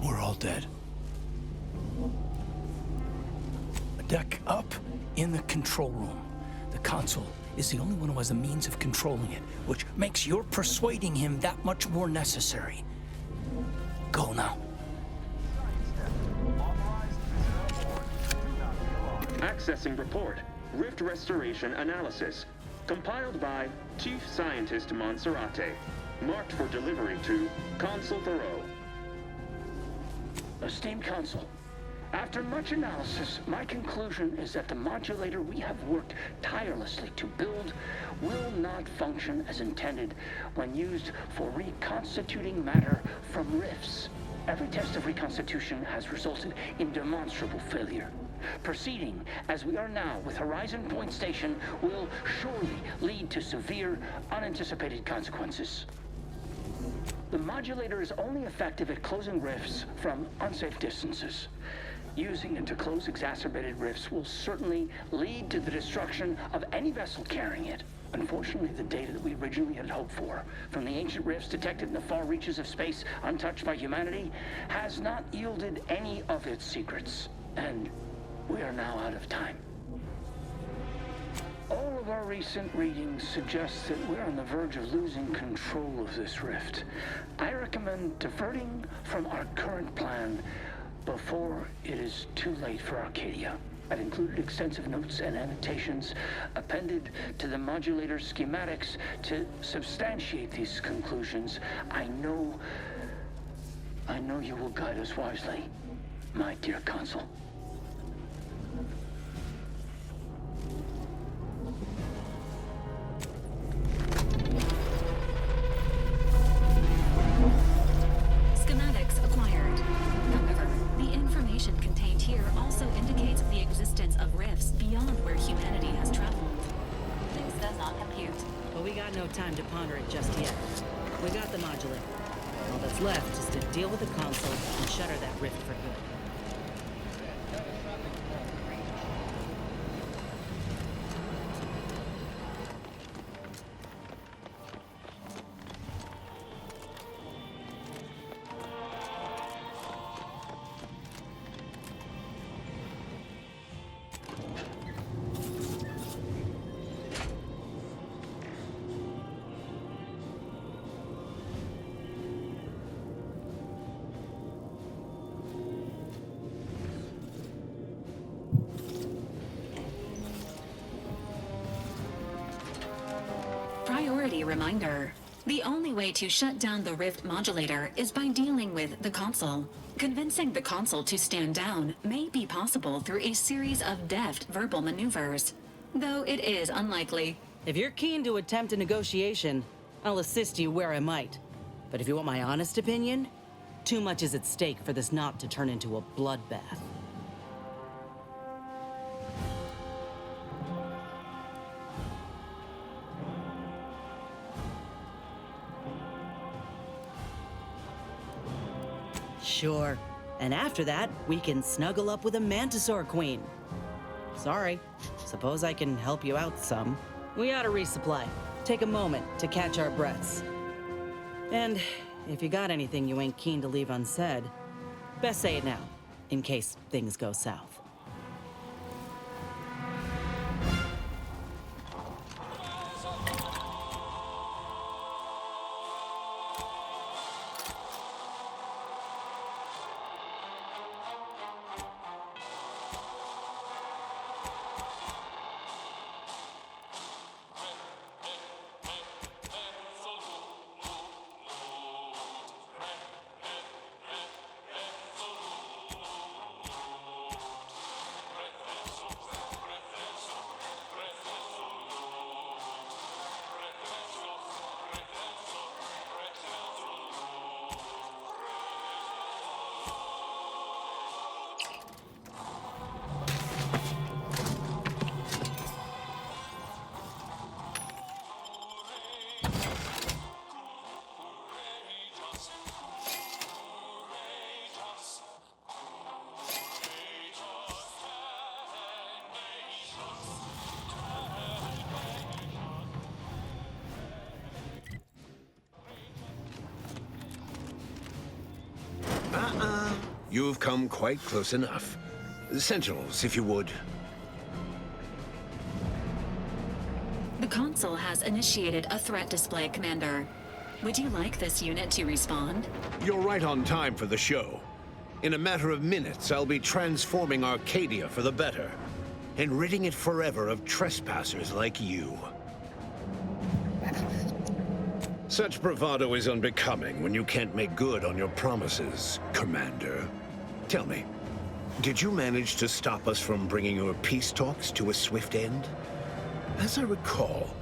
we're all dead. A deck up in the control room. The Consul is the only one who has the means of controlling it, which makes your persuading him that much more necessary. Go now. Accessing report. Rift restoration analysis. Compiled by Chief Scientist Montserrat. Marked for delivery to Consul Thoreau. Esteemed Consul, after much analysis, my conclusion is that the modulator we have worked tirelessly to build will not function as intended when used for reconstituting matter from rifts. Every test of reconstitution has resulted in demonstrable failure. Proceeding as we are now with Horizon Point Station will surely lead to severe, unanticipated consequences. The modulator is only effective at closing rifts from unsafe distances. Using it to close exacerbated rifts will certainly lead to the destruction of any vessel carrying it. Unfortunately, the data that we originally had hoped for from the ancient rifts detected in the far reaches of space untouched by humanity has not yielded any of its secrets. And we are now out of time. All of our recent readings suggest that we're on the verge of losing control of this rift. I recommend diverting from our current plan before it is too late for Arcadia. I've included extensive notes and annotations appended to the modulator schematics to substantiate these conclusions. I know you will guide us wisely, my dear Consul. Schematics acquired. However, the information contained here also indicates the existence of rifts beyond where humanity has traveled. This does not compute. But we got no time to ponder it just yet. We got the modulator. All that's left is to deal with the console and shutter that rift for good. Priority reminder. The only way to shut down the Rift modulator is by dealing with the console. Convincing the console to stand down may be possible through a series of deft verbal maneuvers, though it is unlikely. If you're keen to attempt a negotiation, I'll assist you where I might. But if you want my honest opinion, too much is at stake for this not to turn into a bloodbath. Sure. And after that, we can snuggle up with a Mantisaur Queen. Sorry. Suppose I can help you out some. We ought to resupply. Take a moment to catch our breaths. And if you got anything you ain't keen to leave unsaid, best say it now, in case things go south. You've come quite close enough. Sentinels, if you would. The console has initiated a threat display, Commander. Would you like this unit to respond? You're right on time for the show. In a matter of minutes, I'll be transforming Arcadia for the better, and ridding it forever of trespassers like you. Such bravado is unbecoming when you can't make good on your promises, Commander. Tell me, did you manage to stop us from bringing your peace talks to a swift end? As I recall,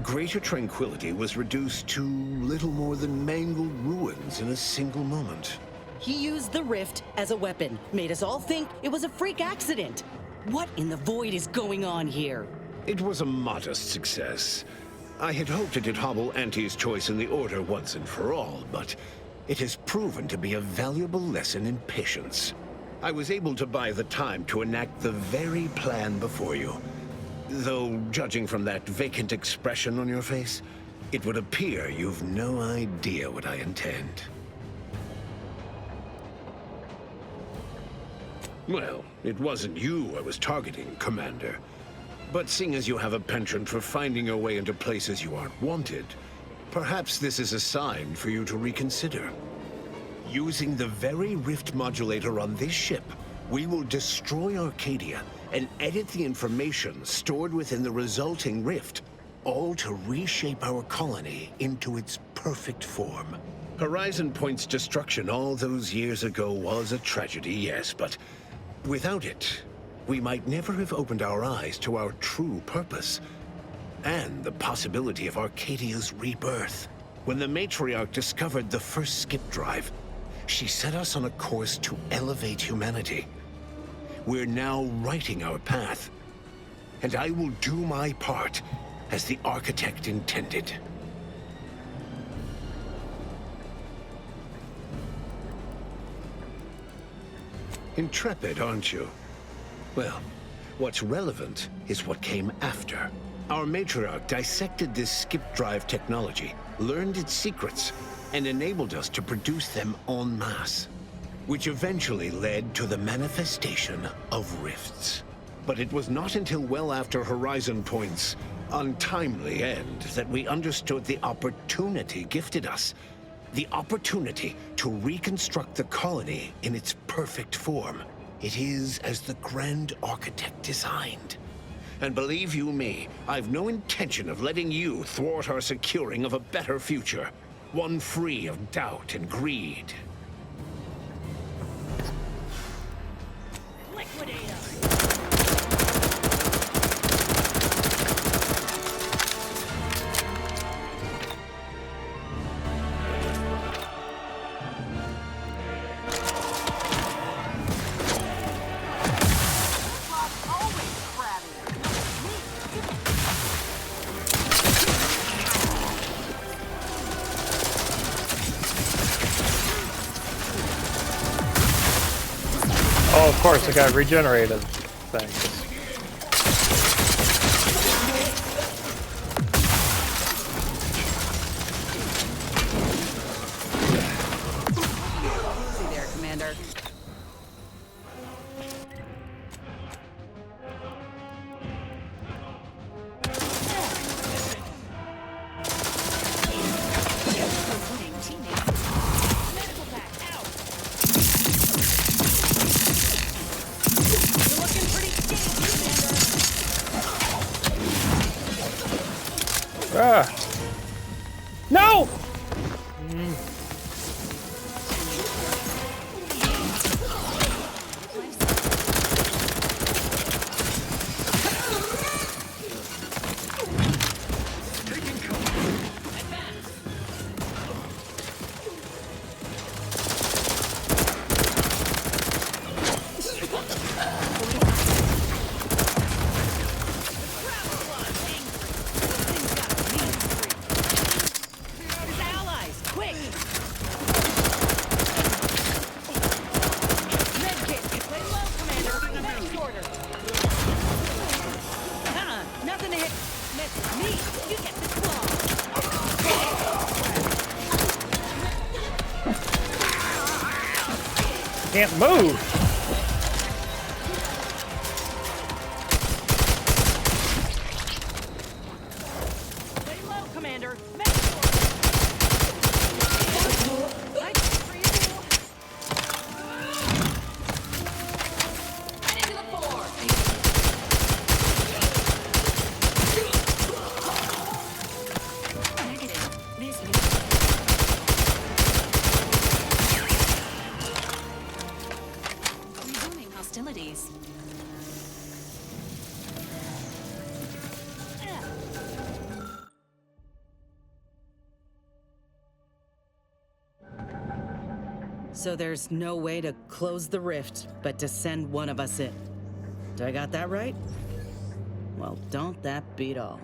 Greater Tranquility was reduced to little more than mangled ruins in a single moment. He used the rift as a weapon, made us all think it was a freak accident. What in the void is going on here? It was a modest success. I had hoped it'd hobble Auntie's choice in the Order once and for all, but it has proven to be a valuable lesson in patience. I was able to buy the time to enact the very plan before you. Though, judging from that vacant expression on your face, it would appear you've no idea what I intend. Well, it wasn't you I was targeting, Commander. But seeing as you have a penchant for finding your way into places you aren't wanted, perhaps this is a sign for you to reconsider. Using the very rift modulator on this ship We will destroy Arcadia and edit the information stored within the resulting rift, all to reshape our colony into its perfect form. Horizon Point's destruction all those years ago was a tragedy, yes, but without it, we might never have opened our eyes to our true purpose and the possibility of Arcadia's rebirth. When the Matriarch discovered the first skip drive, she set us on a course to elevate humanity. We're now writing our path, and I will do my part as the architect intended. Intrepid, aren't you? Well, what's relevant is what came after. Our Matriarch dissected this skip drive technology, learned its secrets, and enabled us to produce them en masse, which eventually led to the manifestation of rifts. But it was not until well after Horizon Point's untimely end that we understood the opportunity gifted us. The opportunity to reconstruct the colony in its perfect form. It is as the Grand Architect designed. And believe you me, I've no intention of letting you thwart our securing of a better future. One free of doubt and greed. Oh, of course, I got regenerated. Thanks. Easy there, Commander. Ah! No! Can't move. Lay low, Commander. Resuming hostilities. So there's no way to close the rift, but to send one of us in. Do I got that right? Well, don't that beat all.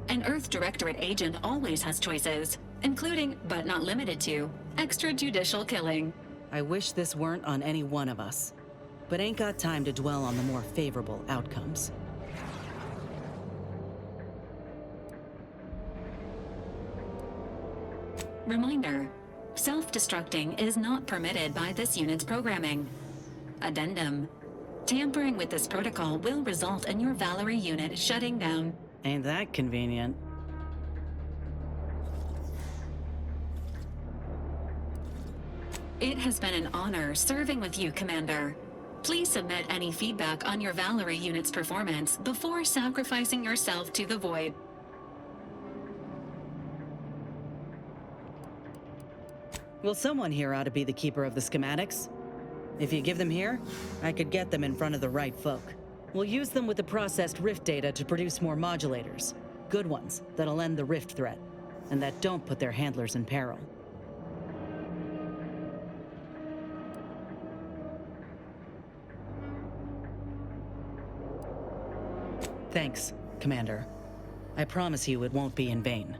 An Earth Directorate agent always has choices, including, but not limited to, extrajudicial killing. I wish this weren't on any one of us, but ain't got time to dwell on the more favorable outcomes. Reminder, self-destructing is not permitted by this unit's programming. Addendum, tampering with this protocol will result in your Valerie unit shutting down. Ain't that convenient? It has been an honor serving with you, Commander. Please submit any feedback on your Valerie unit's performance before sacrificing yourself to the Void. Well, someone here ought to be the keeper of the schematics. If you give them here, I could get them in front of the right folk. We'll use them with the processed Rift data to produce more modulators. Good ones that'll end the Rift threat, and that don't put their handlers in peril. Thanks, Commander. I promise you it won't be in vain.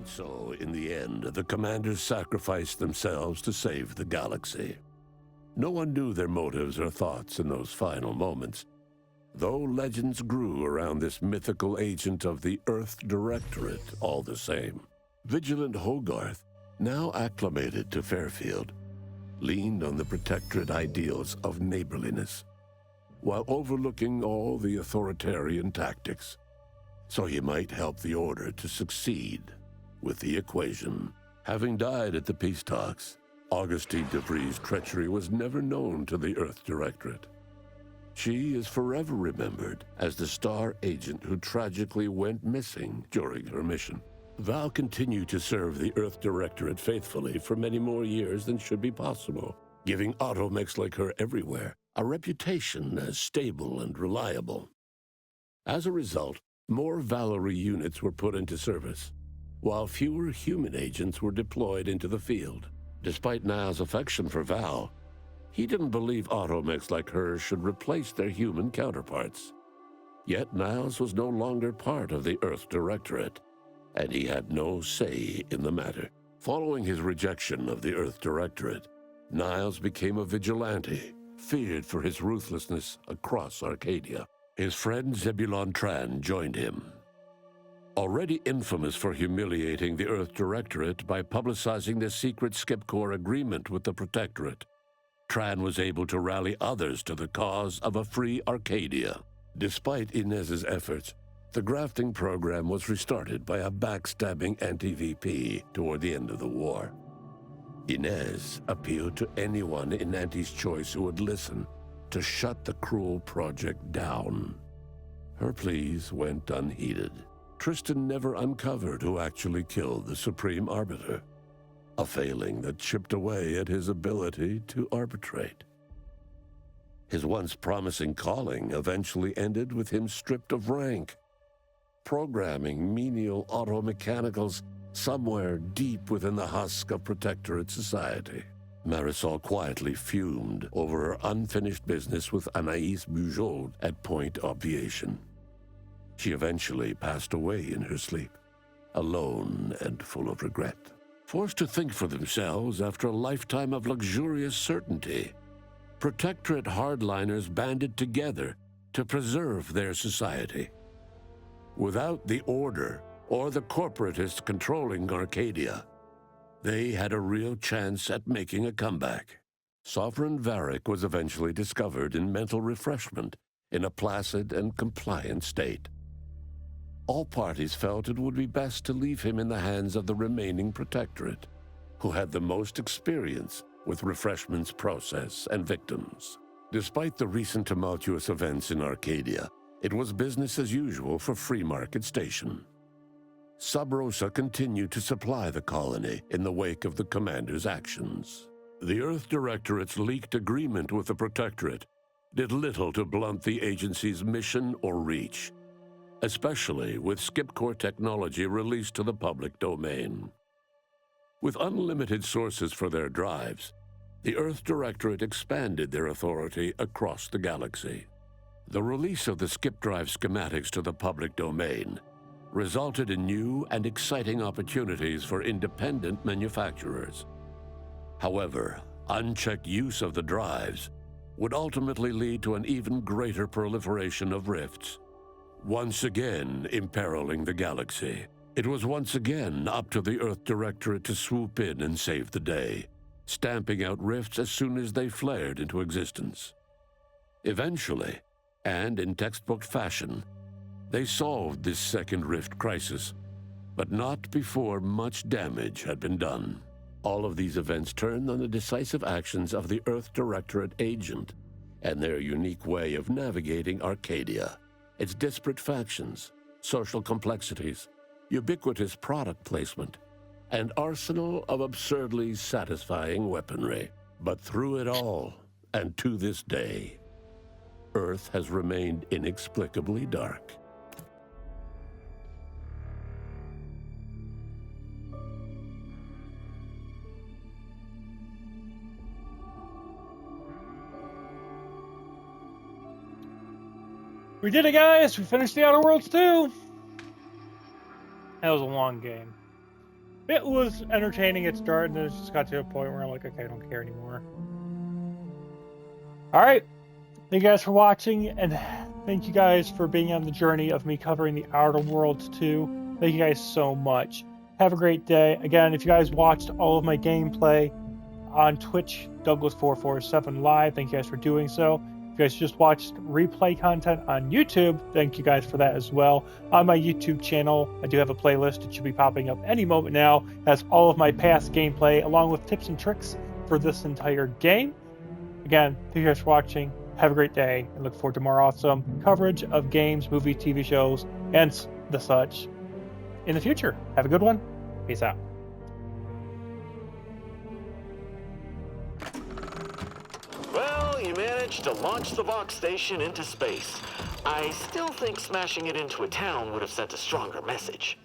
So, in the end, the commanders sacrificed themselves to save the galaxy. No one knew their motives or thoughts in those final moments, though legends grew around this mythical agent of the Earth Directorate all the same. Vigilant Hogarth, now acclimated to Fairfield, leaned on the Protectorate ideals of neighborliness, while overlooking all the authoritarian tactics, so he might help the Order to succeed with the equation. Having died at the peace talks, Augustine DeVries' treachery was never known to the Earth Directorate. She is forever remembered as the star agent who tragically went missing during her mission. Val continued to serve the Earth Directorate faithfully for many more years than should be possible, giving automechs like her everywhere a reputation as stable and reliable. As a result, more Valerie units were put into service, while fewer human agents were deployed into the field. Despite Niles' affection for Val, he didn't believe automechs like hers should replace their human counterparts. Yet Niles was no longer part of the Earth Directorate, and he had no say in the matter. Following his rejection of the Earth Directorate, Niles became a vigilante, feared for his ruthlessness across Arcadia. His friend Zebulon Tran joined him. Already infamous for humiliating the Earth Directorate by publicizing the secret Skip-Core agreement with the Protectorate, Tran was able to rally others to the cause of a free Arcadia. Despite Inez's efforts, the grafting program was restarted by a backstabbing anti-VP toward the end of the war. Inez appealed to anyone in Anti's choice who would listen to shut the cruel project down. Her pleas went unheeded. Tristan never uncovered who actually killed the Supreme Arbiter, a failing that chipped away at his ability to arbitrate. His once promising calling eventually ended with him stripped of rank, programming menial automechanicals somewhere deep within the husk of Protectorate society. Marisol quietly fumed over her unfinished business with Anais Bujold at Point Obviation. She eventually passed away in her sleep, alone and full of regret. Forced to think for themselves after a lifetime of luxurious certainty, Protectorate hardliners banded together to preserve their society. Without the Order or the corporatists controlling Arcadia, they had a real chance at making a comeback. Sovereign Varric was eventually discovered in mental refreshment in a placid and compliant state. All parties felt it would be best to leave him in the hands of the remaining Protectorate, who had the most experience with refreshment's process and victims. Despite the recent tumultuous events in Arcadia, it was business as usual for Free Market Station. Sub Rosa continued to supply the colony in the wake of the commander's actions. The Earth Directorate's leaked agreement with the Protectorate did little to blunt the agency's mission or reach. especially with Skipcore technology released to the public domain. With unlimited sources for their drives, the Earth Directorate expanded their authority across the galaxy. The release of the skip drive schematics to the public domain resulted in new and exciting opportunities for independent manufacturers. However, unchecked use of the drives would ultimately lead to an even greater proliferation of rifts, once again imperiling the galaxy. It was once again up to the Earth Directorate to swoop in and save the day, stamping out rifts as soon as they flared into existence. Eventually, and in textbook fashion, they solved this second rift crisis, but not before much damage had been done. All of these events turned on the decisive actions of the Earth Directorate agent and their unique way of navigating Arcadia, its disparate factions, social complexities, ubiquitous product placement, and arsenal of absurdly satisfying weaponry. But through it all, and to this day, Earth has remained inexplicably dark. We did it, guys! We finished the Outer Worlds 2! That was a long game. It was entertaining at start, and then it just got to a point where I'm like, okay, I don't care anymore. Alright, thank you guys for watching, and thank you guys for being on the journey of me covering the Outer Worlds 2. Thank you guys so much. Have a great day. Again, if you guys watched all of my gameplay on Twitch, Douglas447 Live, thank you guys for doing so. If you guys just watched replay content on YouTube, thank you guys for that as well. On my YouTube channel, I do have a playlist. It should be popping up any moment now. It has all of my past gameplay, along with tips and tricks for this entire game. Again, thank you guys for watching. Have a great day, and look forward to more awesome coverage of games, movies, TV shows, and the such in the future. Have a good one. Peace out. You managed to launch the Vox station into space. I still think smashing it into a town would have sent a stronger message.